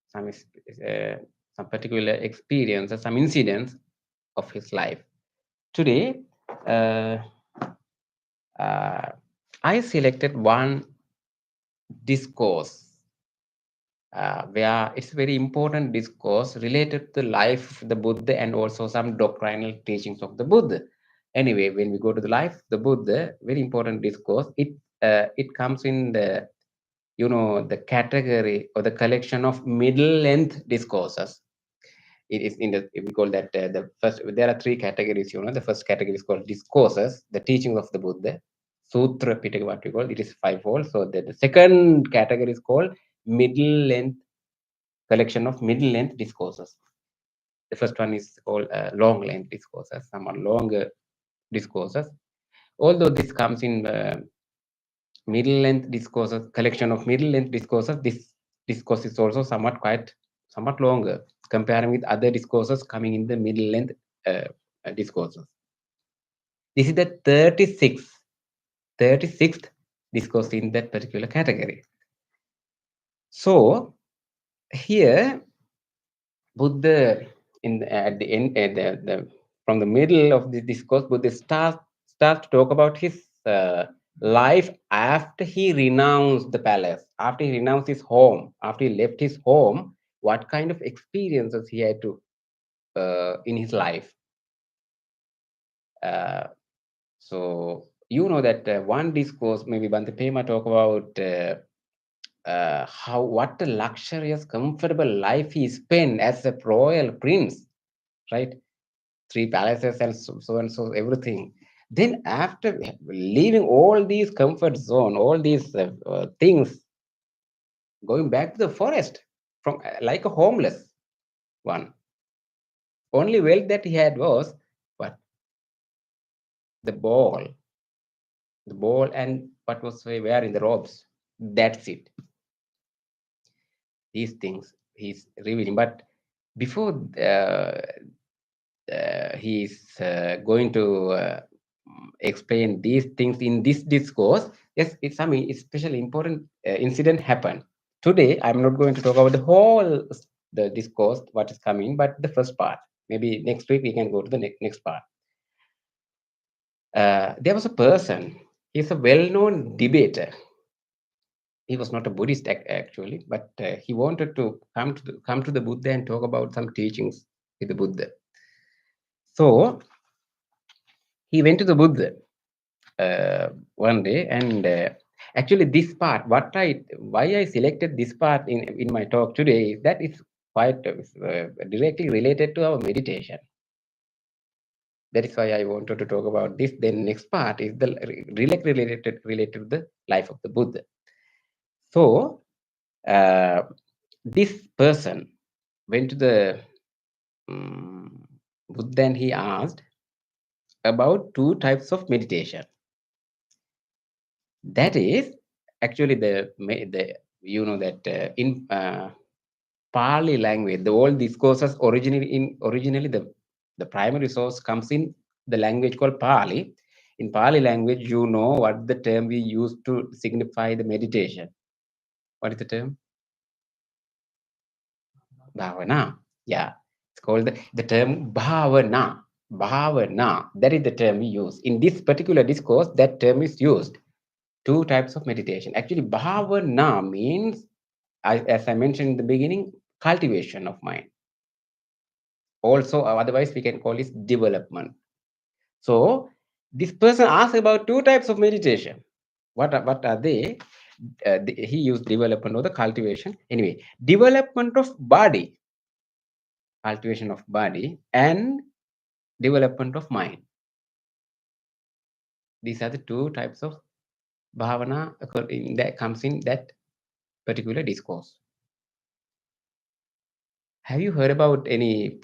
some some particular experiences, some incidents of his life. Today, uh, I selected one discourse where it's a very important discourse related to the life of the Buddha and also some doctrinal teachings of the Buddha. Anyway, when we go to the life of the Buddha, very important discourse. It comes in the the category or the collection of middle length discourses. It is in the, we call that the first, there are three categories. The first category is called discourses, the teachings of the Buddha. Sutra Pitaka, what we call it, is fivefold. So the second category is called middle length, collection of middle length discourses. The first one is called long length discourses, somewhat longer discourses. Although this comes in middle length discourses, collection of middle length discourses, this discourse is also somewhat longer comparing with other discourses coming in the middle length discourses. This is the 36th discourse in that particular category. So here Buddha, at the end, from the middle of the discourse, Buddha starts to talk about his life after he renounced the palace, after he renounced his home, after he left his home, what kind of experiences he had to in his life. So that one discourse, maybe Bhante Pema talk about what a luxurious, comfortable life he spent as a royal prince, right? 3 palaces and so and so, everything. Then after leaving all these comfort zone, all these things, going back to the forest from like a homeless one. Only wealth that he had was what? The ball and what was wearing the robes. That's it. These things he's revealing. But before he's going to explain these things in this discourse, yes, it's some especially important incident happened. Today, I'm not going to talk about the whole the discourse, what is coming, but the first part. Maybe next week we can go to the next part. There was a person. He's a well-known debater. He was not a Buddhist actually, but he wanted to come to the Buddha and talk about some teachings with the Buddha. So he went to the Buddha one day, and actually this part, why I selected this part in my talk today is that it's quite directly related to our meditation. That is why I wanted to talk about this. Then next part is the directly related to the life of the Buddha. So this person went to the Buddha and he asked about 2 types of meditation. That is actually that in Pali language, the old discourses originally the primary source comes in the language called Pali. In Pali language, what the term we use to signify the meditation. What is the term? Bhavana. Yeah, it's called the term bhavana. Bhavana. That is the term we use. In this particular discourse, that term is used. 2 types of meditation. Actually, bhavana means, as I mentioned in the beginning, cultivation of mind. Also, otherwise we can call it development. So this person asked about 2 types of meditation. What are they? He used development or the cultivation. Anyway, development of body, cultivation of body, and development of mind. These are the 2 types of bhavana that comes in that particular discourse. Have you heard about any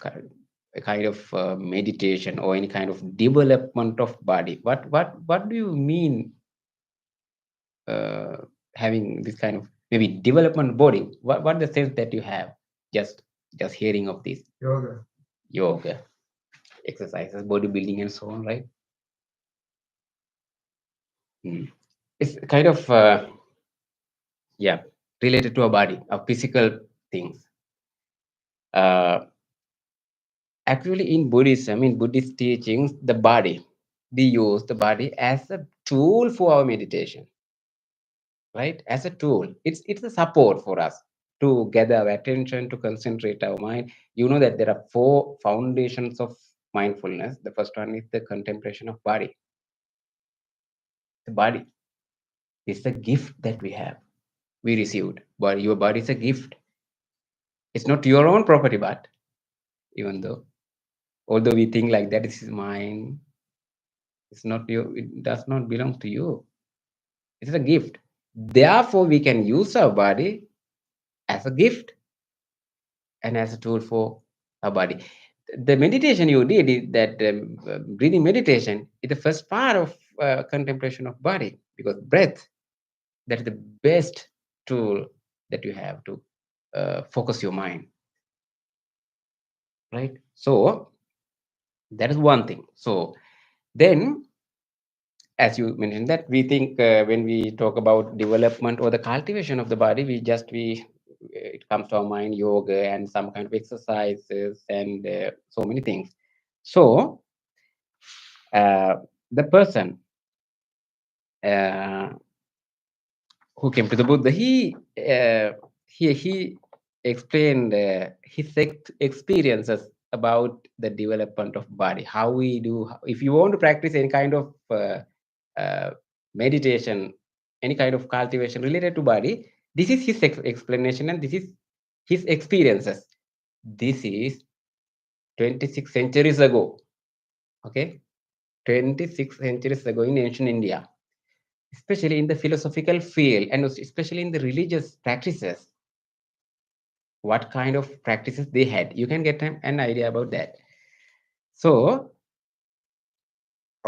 kind of meditation or any kind of development of body? What do you mean having this kind of maybe development body? What the sense that you have just hearing of this? Yoga, exercises, bodybuilding, and so on, right? It's kind of related to our body, our physical things. Actually, in Buddhism, in Buddhist teachings, the body, we use the body as a tool for our meditation, right? As a tool. It's a support for us to gather our attention, to concentrate our mind. You know that there are 4 foundations of mindfulness. The first one is the contemplation of body. The body is the gift that we have. we received, but your body is a gift. It's not your own property, but even though, although we think like that, this is mine, it's not you, it does not belong to you. It's a gift. Therefore, we can use our body as a gift and as a tool for our body. The meditation you did, that breathing meditation, is the first part of contemplation of body, because breath, that is the best tool that you have to focus your mind, right? So that is one thing. So then, as you mentioned, that we think when we talk about development or the cultivation of the body, we it comes to our mind yoga and some kind of exercises and so many things. So uh, the person uh, who came to the Buddha, he explained his experiences about the development of body. How we do, if you want to practice any kind of uh, meditation, any kind of cultivation related to body, this is his explanation and this is his experiences. This is 26 centuries ago. Okay, 26 centuries ago in ancient India, especially in the philosophical field and especially in the religious practices, what kind of practices they had. You can get an idea about that. So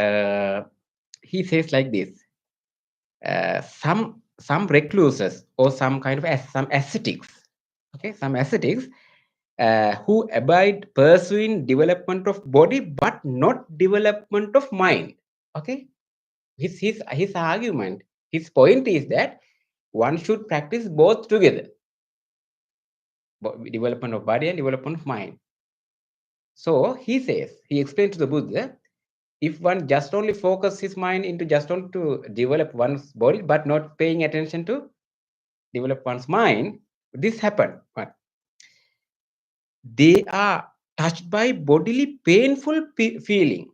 uh, he says like this: some recluses or some kind of some ascetics, okay, some ascetics who abide pursuing development of body but not development of mind. Okay, his argument, his point is that one should practice both together, development of body and development of mind. So he says, he explained to the Buddha, if one just only focus his mind into just only to develop one's body, but not paying attention to develop one's mind, this happen. But they are touched by bodily painful feeling.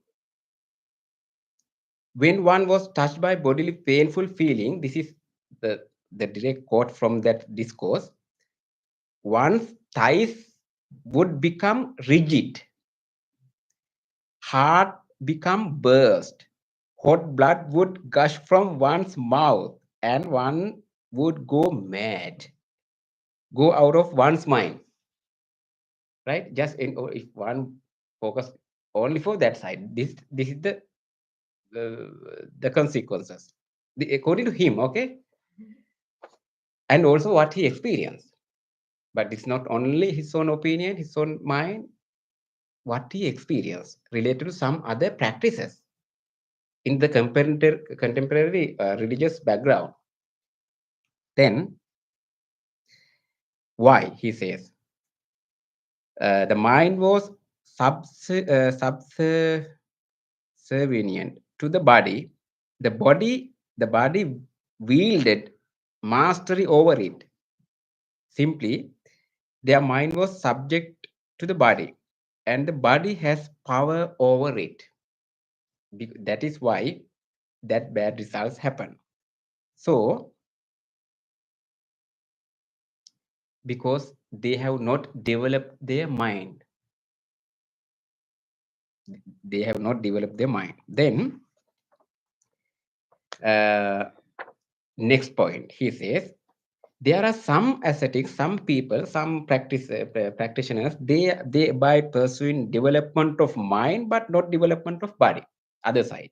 When one was touched by bodily painful feeling, this is the direct quote from that discourse, one's thighs would become rigid, heart become burst, hot blood would gush from one's mouth, and one would go mad, go out of one's mind, right? Just in, or if one focus only for that side, this is the consequences, according to him, okay, and also what he experienced. But it's not only his own opinion, his own mind, what he experienced related to some other practices in the contemporary religious background. Then, why he says the mind was subservient to the body. The body wielded mastery over it. Simply, their mind was subject to the body, and the body has power over it. That is why that bad results happen. So, because they have not developed their mind, they have not developed their mind. Then, next point, he says there are some ascetics, some people, some practitioners. They by pursuing development of mind, but not development of body. Other side,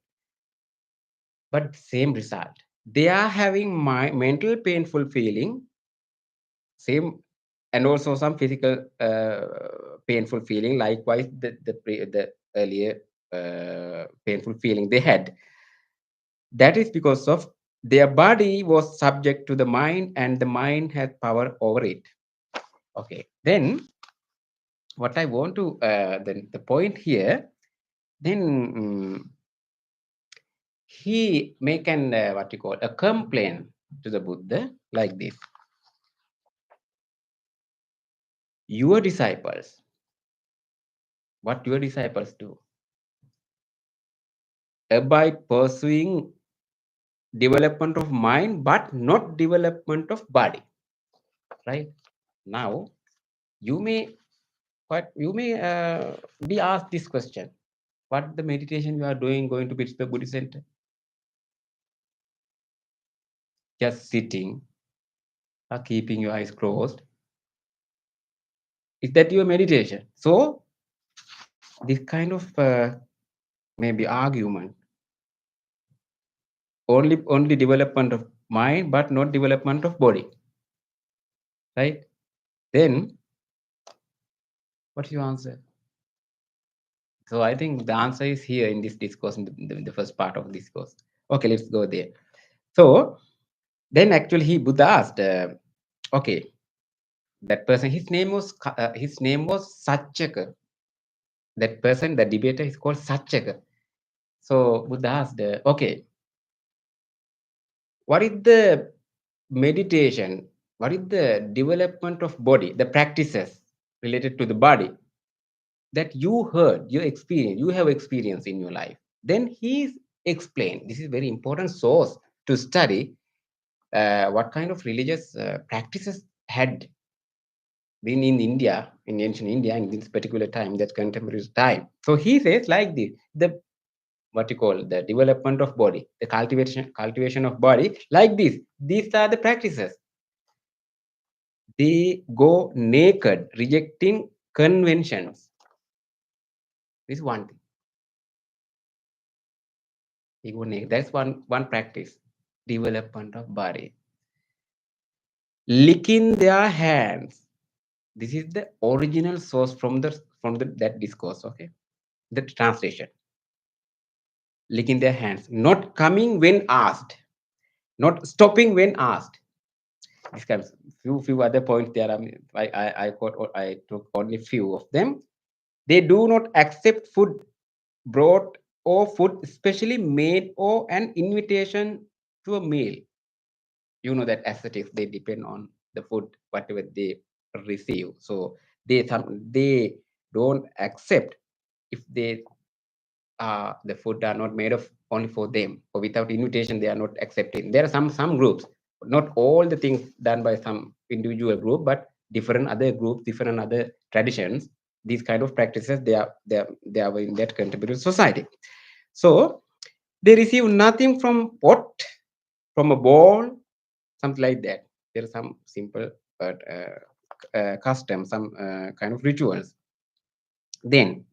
but same result. They are having mental painful feeling, same, and also some physical painful feeling. Likewise, the earlier painful feeling they had. That is because of their body was subject to the mind, and the mind had power over it. Okay, then what I want to then the point here, then he make an what you call a complaint to the Buddha like this: your disciples, what your disciples do, by pursuing development of mind, but not development of body. Right now, you may be asked this question: what the meditation you are doing going to Pittsburgh Buddhist Center? Just sitting or keeping your eyes closed. Is that your meditation? So this kind of maybe argument, only development of mind but not development of body, right? Then what's your answer? So I think the answer is here in this discourse, in the first part of this course. Okay, let's go there. So then actually Buddha asked, okay, that person, his name was Satchaka. That person, the debater, is called Satchaka. So Buddha asked, okay, what is the meditation? What is the development of body, the practices related to the body that you heard, you have experienced in your life? Then he explained, this is very important source to study what kind of religious practices had been in India, in ancient India, in this particular time, that contemporary time. So he says like this: the what you call the development of body, the cultivation of body, like this. These are the practices. They go naked, rejecting conventions. This is one thing. They go naked. That's one practice. Development of body. Licking their hands. This is the original source from that discourse. Okay, the translation. Licking their hands, not coming when asked, not stopping when asked. This comes few other points there. I took only few of them. They do not accept food brought or food specially made or an invitation to a meal. You know that ascetics, they depend on the food whatever they receive. So they don't accept if the food are not made of only for them or without invitation, they are not accepting. There are some groups, not all the things done by some individual group, but different other groups, different other traditions. These kind of practices, they are in that contemporary society. So they receive nothing from pot, from a bowl, something like that. There are some simple but customs, some kind of rituals. Then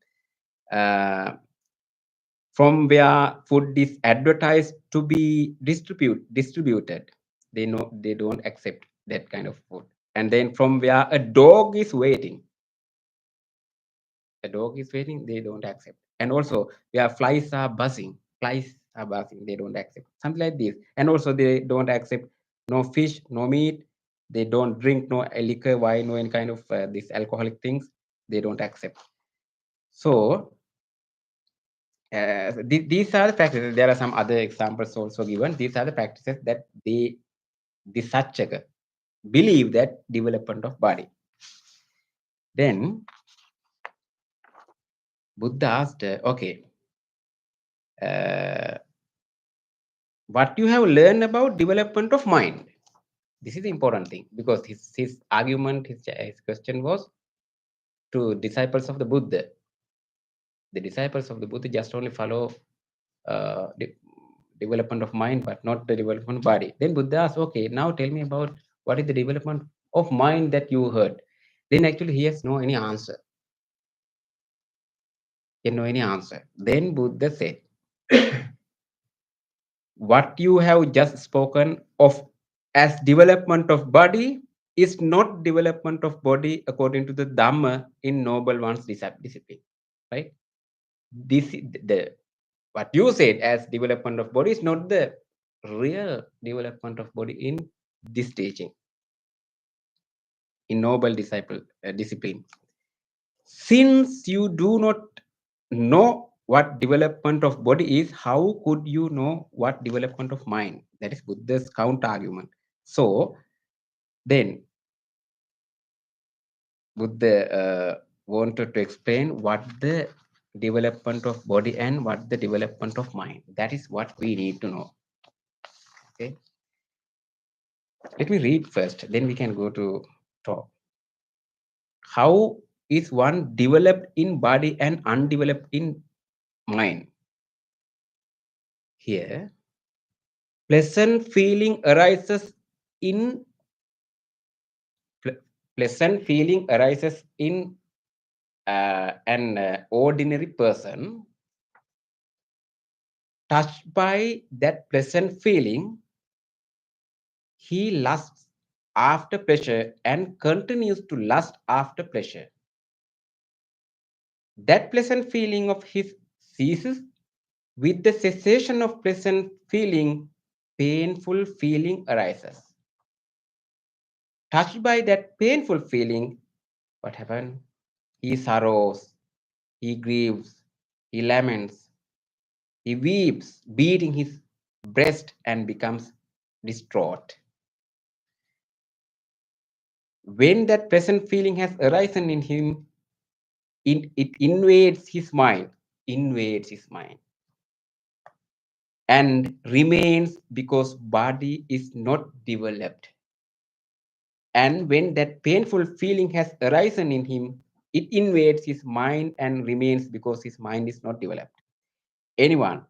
from where food is advertised to be distributed, they don't accept that kind of food. And then from where a dog is waiting, they don't accept. And also where flies are buzzing, they don't accept, something like this. And also they don't accept no fish, no meat. They don't drink no liquor, wine, no any kind of these alcoholic things, they don't accept. So these are the practices. There are some other examples also given. These are the practices that the Satchaka believe that development of body. Then Buddha asked, okay, what you have learned about development of mind? This is the important thing, because his argument, his question was to disciples of the Buddha. The disciples of the Buddha just only follow the development of mind, but not the development of body. Then Buddha asked, okay, now tell me about what is the development of mind that you heard. Then actually he has no any answer. He had no any answer. Then Buddha said, what you have just spoken of as development of body is not development of body according to the Dhamma in noble one's discipline, right? This the what you said as development of body is not the real development of body in this teaching, in noble discipline. Since you do not know what development of body is, how could you know what development of mind? That is Buddha's counter argument. So then Buddha wanted to explain what the development of body and what the development of mind. That is what we need to know. Okay. Let me read first, then we can go to talk. How is one developed in body and undeveloped in mind? Here, pleasant feeling arises in pleasant feeling arises in an ordinary person. Touched by that pleasant feeling, he lusts after pleasure and continues to lust after pleasure. That pleasant feeling of his ceases. With the cessation of pleasant feeling, painful feeling arises. Touched by that painful feeling, what happened? He sorrows, he grieves, he laments, he weeps, beating his breast and becomes distraught. When that pleasant feeling has arisen in him, it invades his mind, and remains because body is not developed. And when that painful feeling has arisen in him, it invades his mind and remains because his mind is not developed. Anyone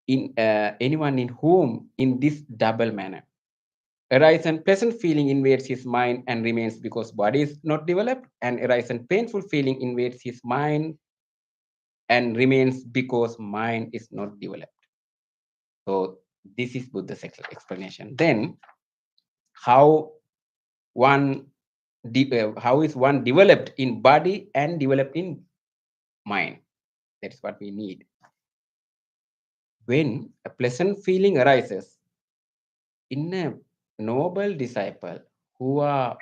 in whom in this double manner arise and pleasant feeling invades his mind and remains because body is not developed, and arise and painful feeling invades his mind and remains because mind is not developed. So this is Buddha's explanation. Then how how is one developed in body and developed in mind? That's what we need. When a pleasant feeling arises in a noble disciple who are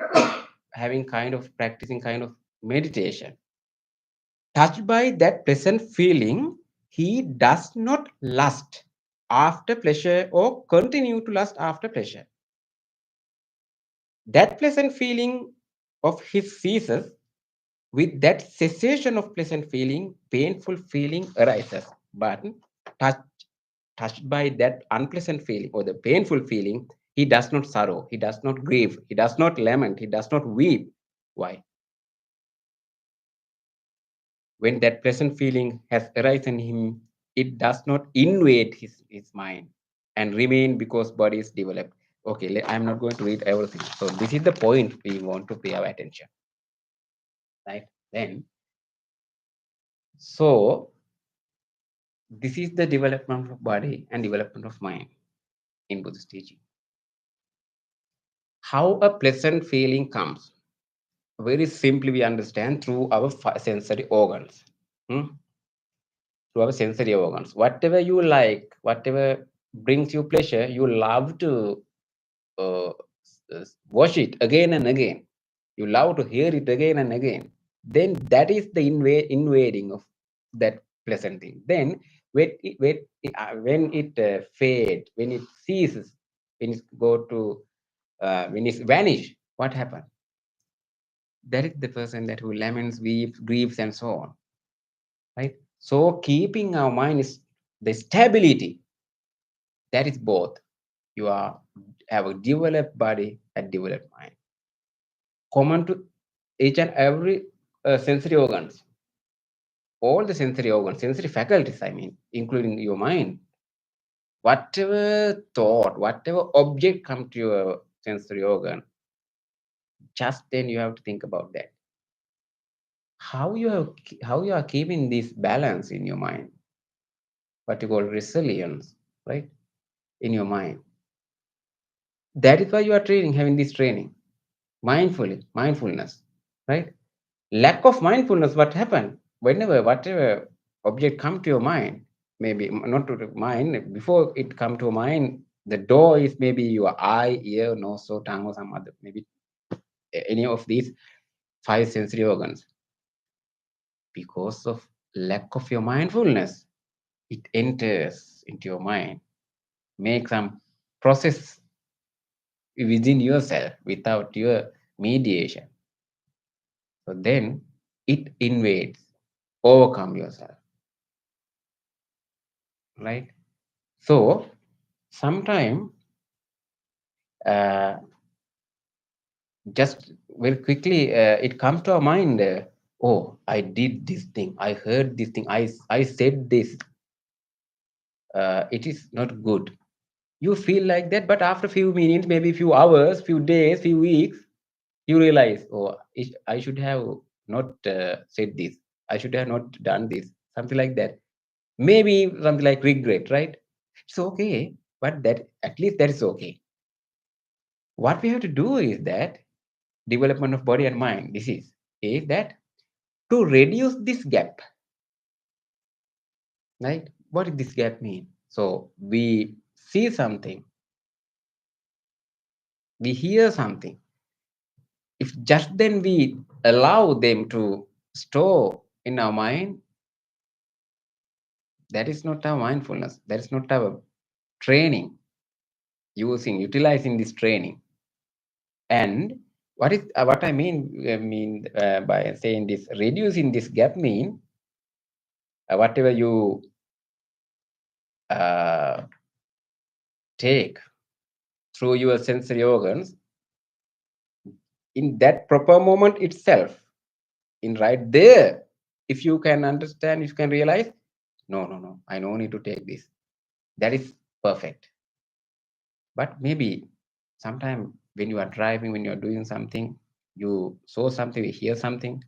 having kind of practicing kind of meditation, touched by that pleasant feeling, he does not lust after pleasure or continue to lust after pleasure. That pleasant feeling of his ceases. With that cessation of pleasant feeling, painful feeling arises. But touched by that unpleasant feeling or the painful feeling, he does not sorrow, he does not grieve, he does not lament, he does not weep. Why? When that pleasant feeling has arisen in him, it does not invade his mind and remain because body is developed. Okay, I'm not going to read everything. So this is the point we want to pay our attention. Right? Then, so this is the development of body and development of mind in Buddhist teaching. How a pleasant feeling comes? Very simply, we understand through our sensory organs. Through our sensory organs. Whatever you like, whatever brings you pleasure, you love to uh, watch it again and again. You love to hear it again and again. Then that is the invading of that pleasant thing. Then when it fades, when it ceases, when it go to when it vanish, what happens? That is the person that who laments, weeps, grieves, and so on. Right. So keeping our mind is the stability. That is both. You have a developed body and developed mind. Common to each and every sensory organs. All the sensory organs, sensory faculties, I mean, including your mind. Whatever thought, whatever object come to your sensory organ, just then you have to think about that. How you are keeping this balance in your mind, what you call resilience, right, in your mind. That is why you are having this training, mindfulness, right? Lack of mindfulness, what happened? Whatever object come to your mind, maybe not to the mind, before it come to mind, the door is maybe your eye, ear, nose, or tongue, or some other, maybe any of these 5 sensory organs. Because of lack of your mindfulness, it enters into your mind, make some process within yourself without your mediation. So then it invades, overcome yourself. Right? So sometime just very quickly it comes to our mind, oh, I did this thing, I heard this thing, I said this, it is not good. You feel like that, but after few minutes, maybe few hours, few days, few weeks, you realize, oh, I should have not said this, I should have not done this, something like that. Maybe something like regret, right? It's okay, but that at least that is okay. What we have to do is that development of body and mind disease is that to reduce this gap, right? What does this gap mean? So we see something, we hear something, if just then we allow them to store in our mind, that is not our mindfulness, that is not our training, utilizing this training. And what I mean by saying this, reducing this gap mean whatever you uh, take through your sensory organs in that proper moment itself, in right there, if you can understand, if you can realize, no, I no need to take this, that is perfect. But maybe sometime when you are driving, when you are doing something, you saw something, you hear something,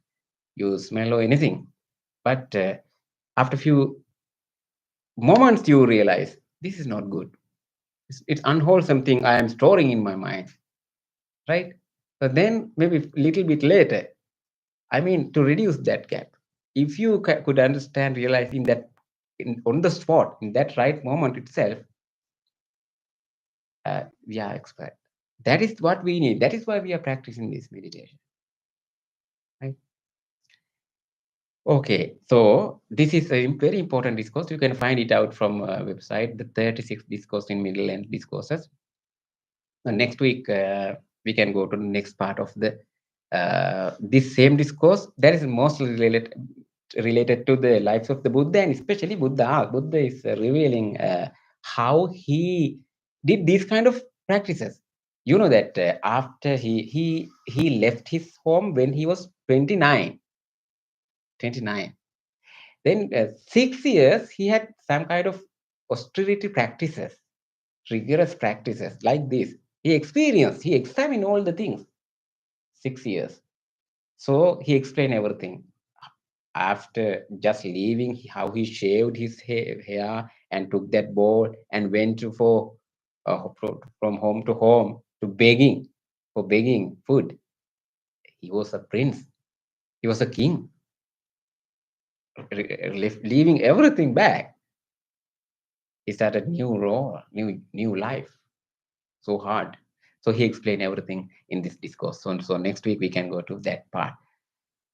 you smell or anything, but after few moments you realize this is not good, it's unwholesome thing I am storing in my mind, right? So then maybe little bit later, I mean, to reduce that gap, if you could understand, realize in that, on the spot, in that right moment itself, we are expert. That is what we need. That is why we are practicing this meditation, right? Okay, so this is a very important discourse. You can find it out from website, the 36 discourse in Middle Length Discourses. Next week, we can go to the next part of the this same discourse that is mostly related to the lives of the Buddha, and especially Buddha. Buddha is revealing how he did these kind of practices. You know that after he left his home when he was 29. Then 6 years he had some kind of austerity practices, rigorous practices like this. He experienced, he examined all the things. 6 years. So he explained everything. After just leaving, how he shaved his hair and took that bowl and went to for from home to begging, for begging food. He was a prince. He was a king. Leaving everything back. He started new role, new life. So hard. So he explained everything in this discourse. So next week we can go to that part.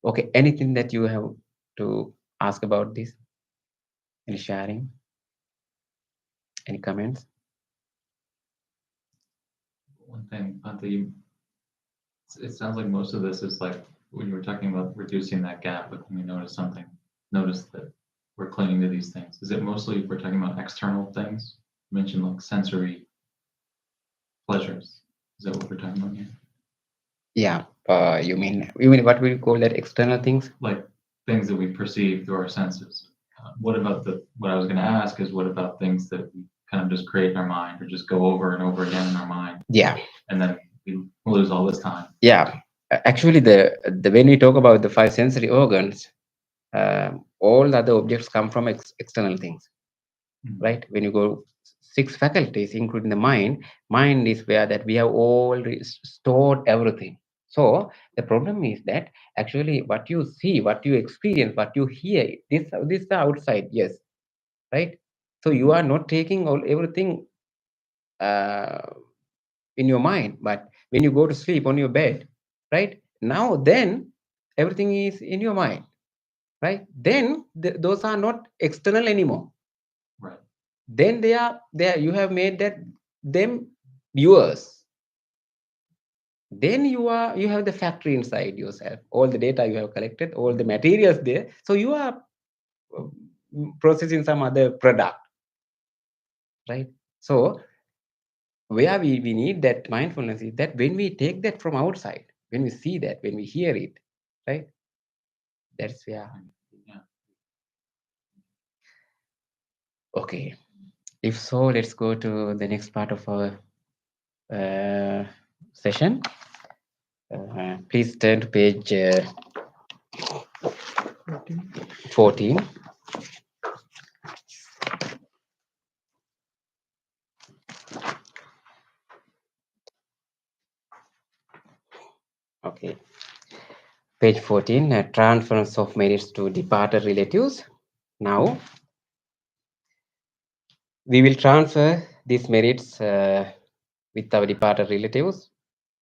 Okay, anything that you have to ask about this? Any sharing? Any comments? One thing, Bhante, it sounds like most of this is like when you were talking about reducing that gap, but when we notice something, notice that we're clinging to these things. Is it mostly we're talking about external things? You mentioned like sensory pleasures. Is that what we're talking about here? Yeah. You mean what we call that external things? Like things that we perceive through our senses. What I was going to ask is what about things that we kind of just create in our mind or just go over and over again in our mind? Yeah. And then we lose all this time. Yeah. Actually, the when we talk about the five sensory organs, all the other objects come from external things, right? When you go six faculties, including the mind is where that we have all stored everything. So the problem is that actually what you see, what you experience, what you hear, this is the outside, yes, right? So you are not taking all everything in your mind, but when you go to sleep on your bed, right now, then everything is in your mind, right? Then those are not external anymore. Right. Then they are there. You have made that them yours. Then you have the factory inside yourself, all the data you have collected, all the materials there, so you are processing some other product, right? So Where we need that mindfulness is that when we take that from outside, when we see that, when we hear it, right? That's where. Okay. If so, let's go to the next part of our session. Please turn to page 14. Okay. Page 14, transference of merits to departed relatives. Now, we will transfer these merits with our departed relatives,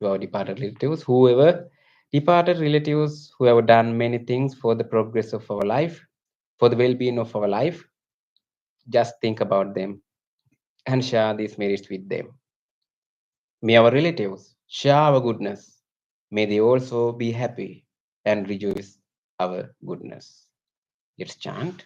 to our departed relatives, whoever departed relatives who have done many things for the progress of our life, for the well-being of our life. Just think about them and share these merits with them. May our relatives share our goodness. May they also be happy and rejoice our goodness. Let's chant.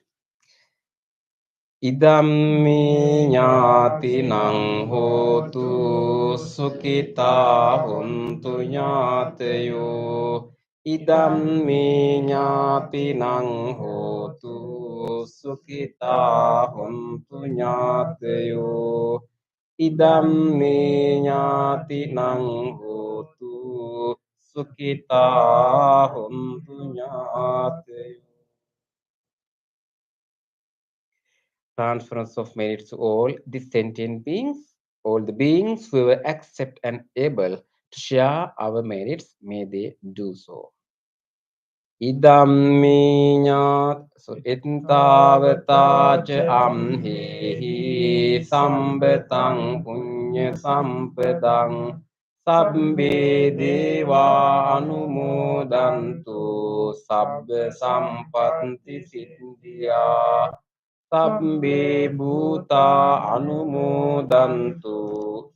Idammi ñātinang hotu sukita huntu ñātayo. Idammi ñātinang hotu sukita huntu ñātayo. Idammi ñātinang hotu sukita huntu ñātayo. Transference of merits to all the sentient beings, all the beings who will accept and able to share our merits, may they do so. Idamminyat so etntavatacha amhehi sambetang punya sampadang sabbe deva anumodantu sabba sampatti siddhya sabbe bhuta anumodantu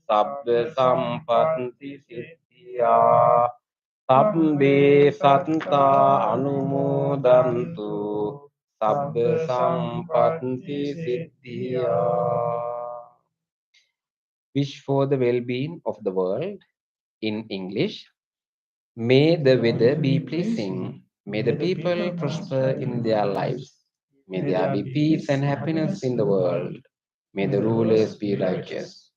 sabba sampatti siddhya sabbe satta anumodantu sabba sampatti siddhya. Wish for the well-being of the world. In English, may the weather be pleasing. May the people prosper in their lives. May there be peace and happiness in the world. May the rulers be righteous.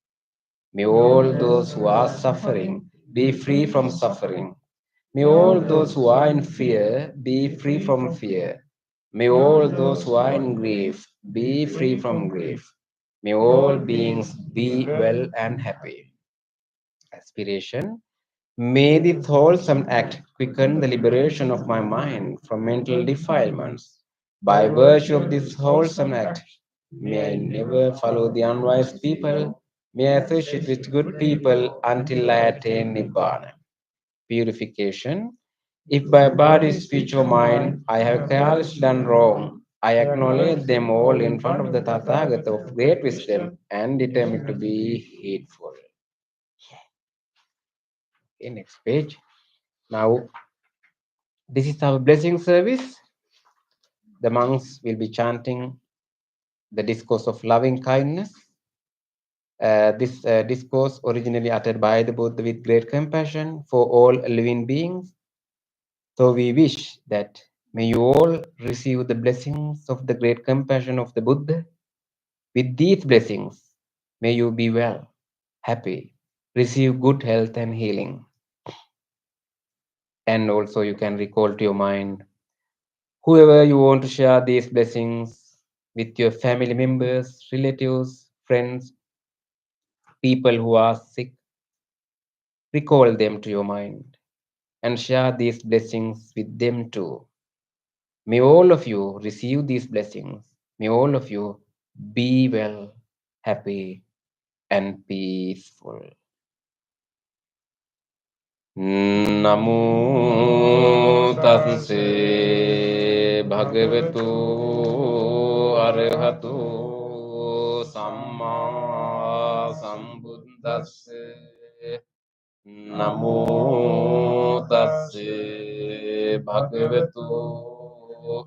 May all those who are suffering be free from suffering. May all those who are in fear be free from fear. May all those who are in grief be free from grief. May all beings be well and happy. Aspiration. May this wholesome act quicken the liberation of my mind from mental defilements. By virtue of this wholesome act, may I never follow the unwise people. May I associate with good people until I attain Nibbana. Purification. If by body, speech, or mind I have carelessly done wrong, I acknowledge them all in front of the Tathagata of great wisdom and determine to be heedful. Okay, next page. Now, this is our blessing service. The monks will be chanting the discourse of loving kindness. This discourse originally uttered by the Buddha with great compassion for all living beings. So we wish that may you all receive the blessings of the great compassion of the Buddha. With these blessings, may you be well, happy, receive good health and healing. And also you can recall to your mind whoever you want to share these blessings with, your family members, relatives, friends, people who are sick. Recall them to your mind and share these blessings with them too. May all of you receive these blessings. May all of you be well, happy, and peaceful. Namo Tasse Bhagavatu Arahato Samma Sambuddhasse. Namo Tasse Bhagavatu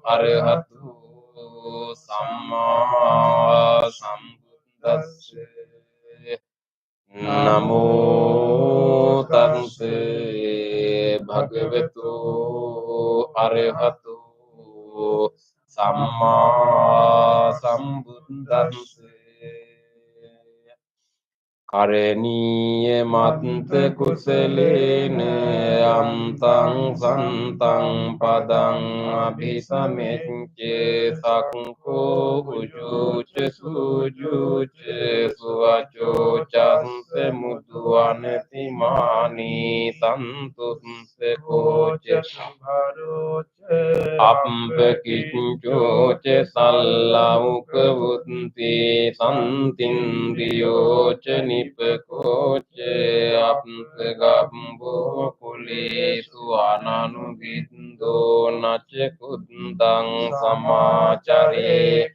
Arahato Samma Sambuddhasse. නමෝ තස්ස භගවතු අරහතු සම්මා සම්බුද්දස්ස කරණීය මත්ත කුසලේන අන්තං සන්තං පදං අභිසමෙච්ච සක්ඛෝ උජුච සුජුච සුවචෝ චන්ත මුදුවනති මානි සන්තුස්ස කෝච සම්භරෝච අප්පකිච්ඡෝච සල්ලෞක වුත්ති සම්තින්ද්‍රියෝච නිපකෝච අප්පගම්බෝ කුලේසු අනනුගින්දෝ නච කුද්දං සමාචරේ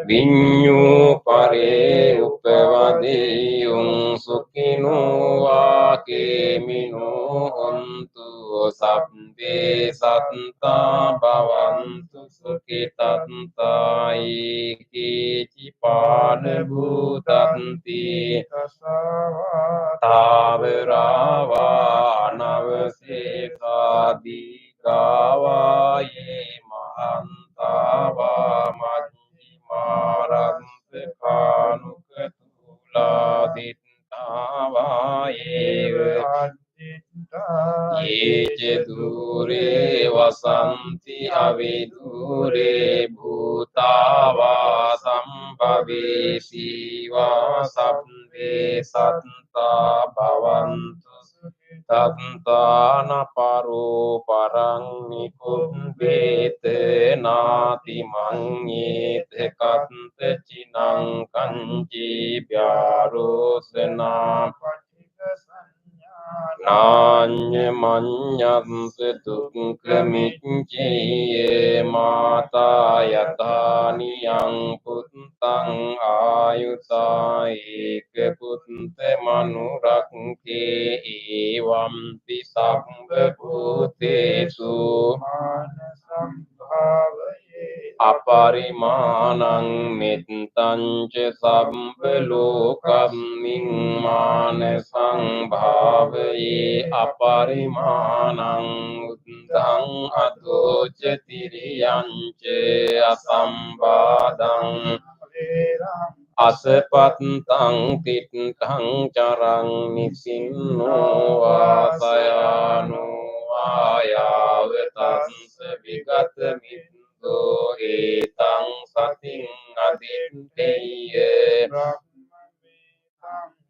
විඤ්ඤෝ පරේ උපවදේයුං සුඛිනෝ වාකේමිනෝ හොන්තු සබ්බේ සත්තා භවන්තු සුඛිතත්තායි කීචිපාන භූතන්ති තාවරාවා නවසේකාදී ගාවායේ මහන්තාවා මජ්ජිමාරන්ත කානුක තුලාදිත්තාවා ඒව යේච දුරේ වසන්ති අවිදුරේ භූතාවා සම්භවේසීවා සබ්බේ සත්තා භවන්තු තත්තාන පරෝ පරං නිකුම්බේත නාති මංයේත කත්ත චිනං කංචී ප්‍යාරෝසනා නාඤ්ඤ මඤ්ඤන්ස දුක්ඛ මිච්ඡේ මාතා යතානියං පුත්තං ආයුතා ඒක පුත්ත මනුරක්ඛේ එවං පිසම්බ භූතේසු මාන සම්භාවයේ අපරිමාණං මෙත්තං ච සම්බ ලෝකම්මින් මාන සංභාවයේ අපරිමාණං උද්ධං අදෝච තිරියං ච අසම්බාධං අසපත්තං තිත්තං චරං නිසින්නෝ වාසයානෝ ආයාවතං විගත මිද්දෝ ඒතං සතින් අදිත්තේය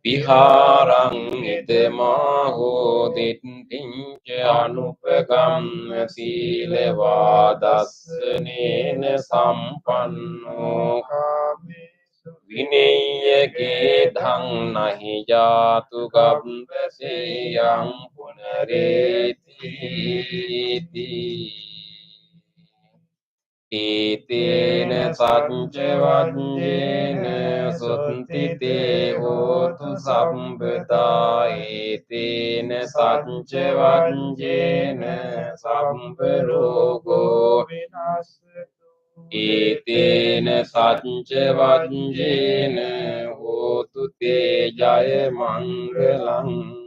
විහාරං ඉදමා හෝදිත්තිං ච අනුපගම්ම සීලවා දස්සනේන සම්පන්නෝ විනේයගේ ධං නහි ජාතු ගබ්බසේයං පුනරේති ඒතේන සච්ච වජ්ජේන සුත්තිතේ හෝතු සම්බදා ඒතේන සච්ච වජ්ජේන සම්බ රෝගෝ ඒතේන සච්ච වජ්ජේන හෝතු තේ ජය මංගලං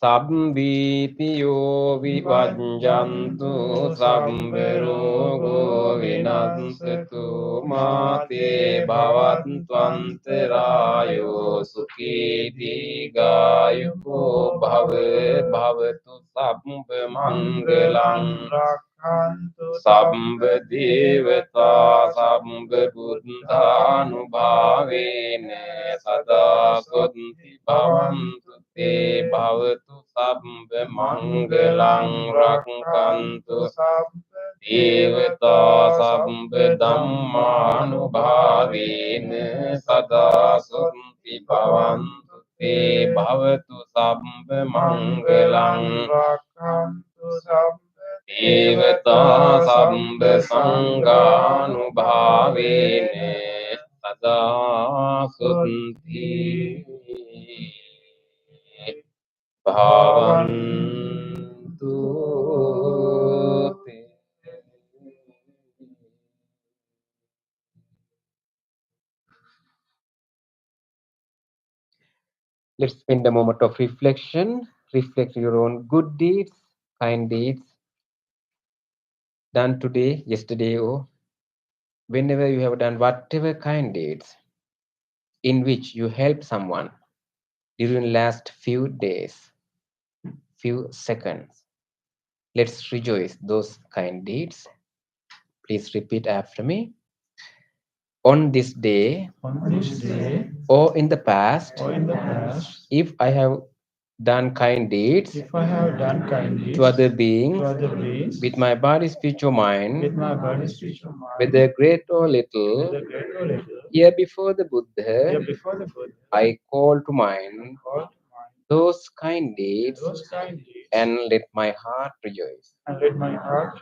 සබ්බීතියෝ විවජ්ජන්තු සම්බ රෝගෝ විනස්සතු මාතේ භවත්වන්තරායෝ සුඛී දීඝායුකෝ භවතු සම්බ මංගලං රක්ඛන්තු සම්බ දේවතා සම්බ බුද්ධානුභාවේන සදා සොත්ති භවන්තු තේ භවතු සම්බ මංගලං රක්ඛන්තු සම්බ දේවතා සම්බ ධම්මානුභාවේන සදා සොත්ති භවන්තු තේ භවතු සම්බ මංගලං රක්ඛන්තු සම්බ දේවතා සම්බ සංඝානුභාවේන සදා සොත්ති භවන්තු Let's spend a moment of reflection. Reflect your own good deeds, kind deeds done today, yesterday, or whenever you have done whatever kind deeds in which you helped someone during last few days, few seconds. Let's rejoice those kind deeds. Please repeat after me. On this day On this day or in the past, or in the past, if I have done kind deeds if I have done kind deeds to other beings to other beings with my body, speech, or with mind, my body, speech, or mind, whether great or little, whether great or little, here before the here Buddha, before the Buddha, I call to I mind call to mind those kind deeds those kind deeds and let my heart rejoice. and let my heart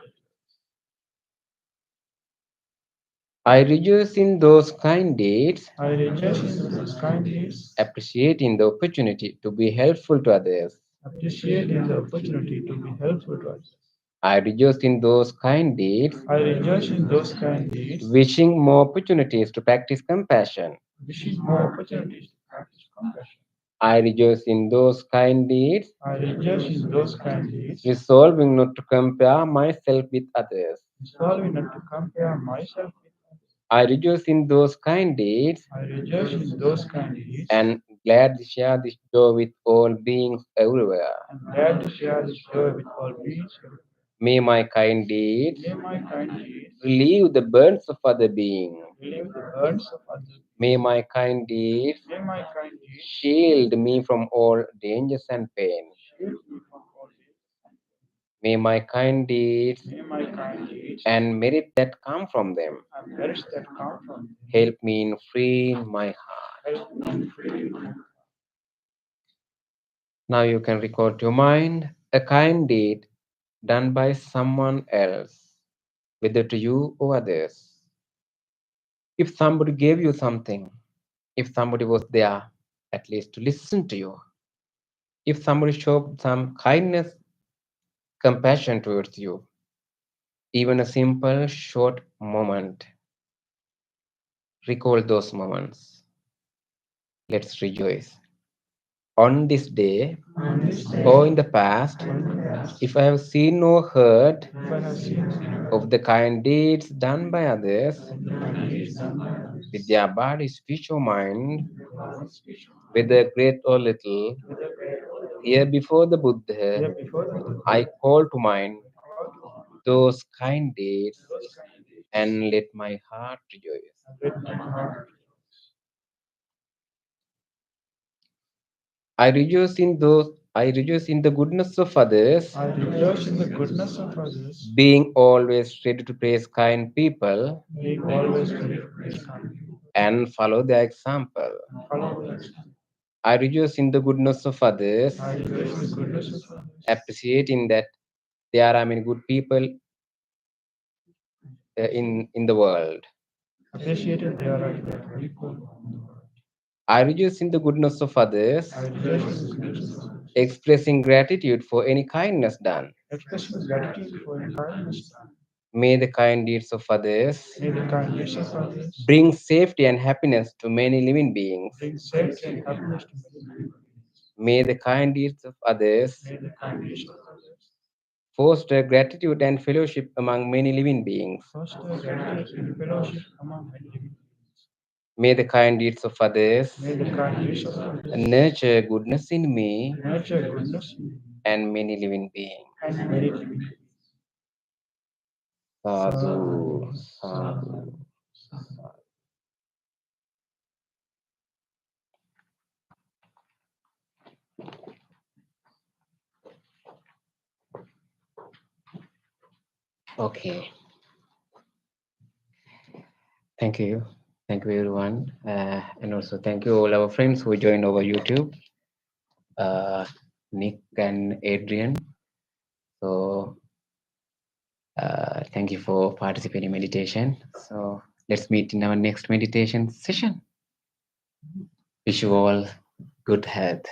I rejoice in those kind deeds, I rejoice in those kind deeds, appreciating the opportunity to be helpful to others. appreciating the opportunity to be helpful to others. I rejoice in those kind deeds, I rejoice in those kind deeds, wishing more opportunities to practice compassion. wishing more opportunities to practice compassion. I rejoice in those kind deeds, I rejoice in those kind deeds, resolving not to compare myself with others. resolving not to compare myself with others. I rejoice in those kind deeds I rejoice in those kind deeds and gladly share this joy with all beings everywhere. and glad to share this joy with all beings. May my kind deeds May my kind deeds relieve the burdens of other beings. relieve the burdens of others. May my kind deeds May my kind deeds shield me from all dangers and pain. shield me from all evil. May my kind deeds May my kind deeds and merit that come from them and merits that come from them help me in freeing my heart. help me free. Now you can recall to your mind a kind deed done by someone else, whether to you or others. If somebody gave you something, if somebody was there at least to listen to you, if somebody showed some kindness, compassion towards you, even a simple short moment, recall those moments. Let's rejoice. On this day On this day or in the past, or in the past, if I have seen or heard if I have seen of the kind deeds done by others the kind deeds done by others, with their body, speech, or mind, with speech, whether great or little, whether great or little, here before the here Buddha, before the Buddha, I call to mind call to mind those kind deeds those kind deeds and let my heart rejoice. and let my heart I rejoice in those. I rejoice in the goodness of others, I rejoice in the goodness of others, being always ready to praise kind people being always ready to praise kind people and follow their example. and follow their example. I rejoice in the goodness of others, I rejoice in the goodness of others, appreciating that there are many good people in the world. appreciated there are great people in the world. I rejoice in the goodness of others, I rejoice in the goodness of others, expressing gratitude for any kindness done. expressing gratitude for the kindness done. May the kind deeds of others May the kind deeds of others bring safety and happiness to many living beings. bring safety and happiness to many people. May the kind deeds of others May the kind deeds of others foster gratitude and fellowship among many living beings. foster gratitude and fellowship among many living beings. May the kind deeds of others May the kind deeds of others nurture goodness in me nurture goodness in and many living beings. and many living beings. Sadhu, sadhu. Okay. Thank you. Thank you, everyone. And also thank you all our friends who joined over YouTube, Nick and Adrian. So thank you for participating in meditation. So let's meet in our next meditation session. Wish you all good health.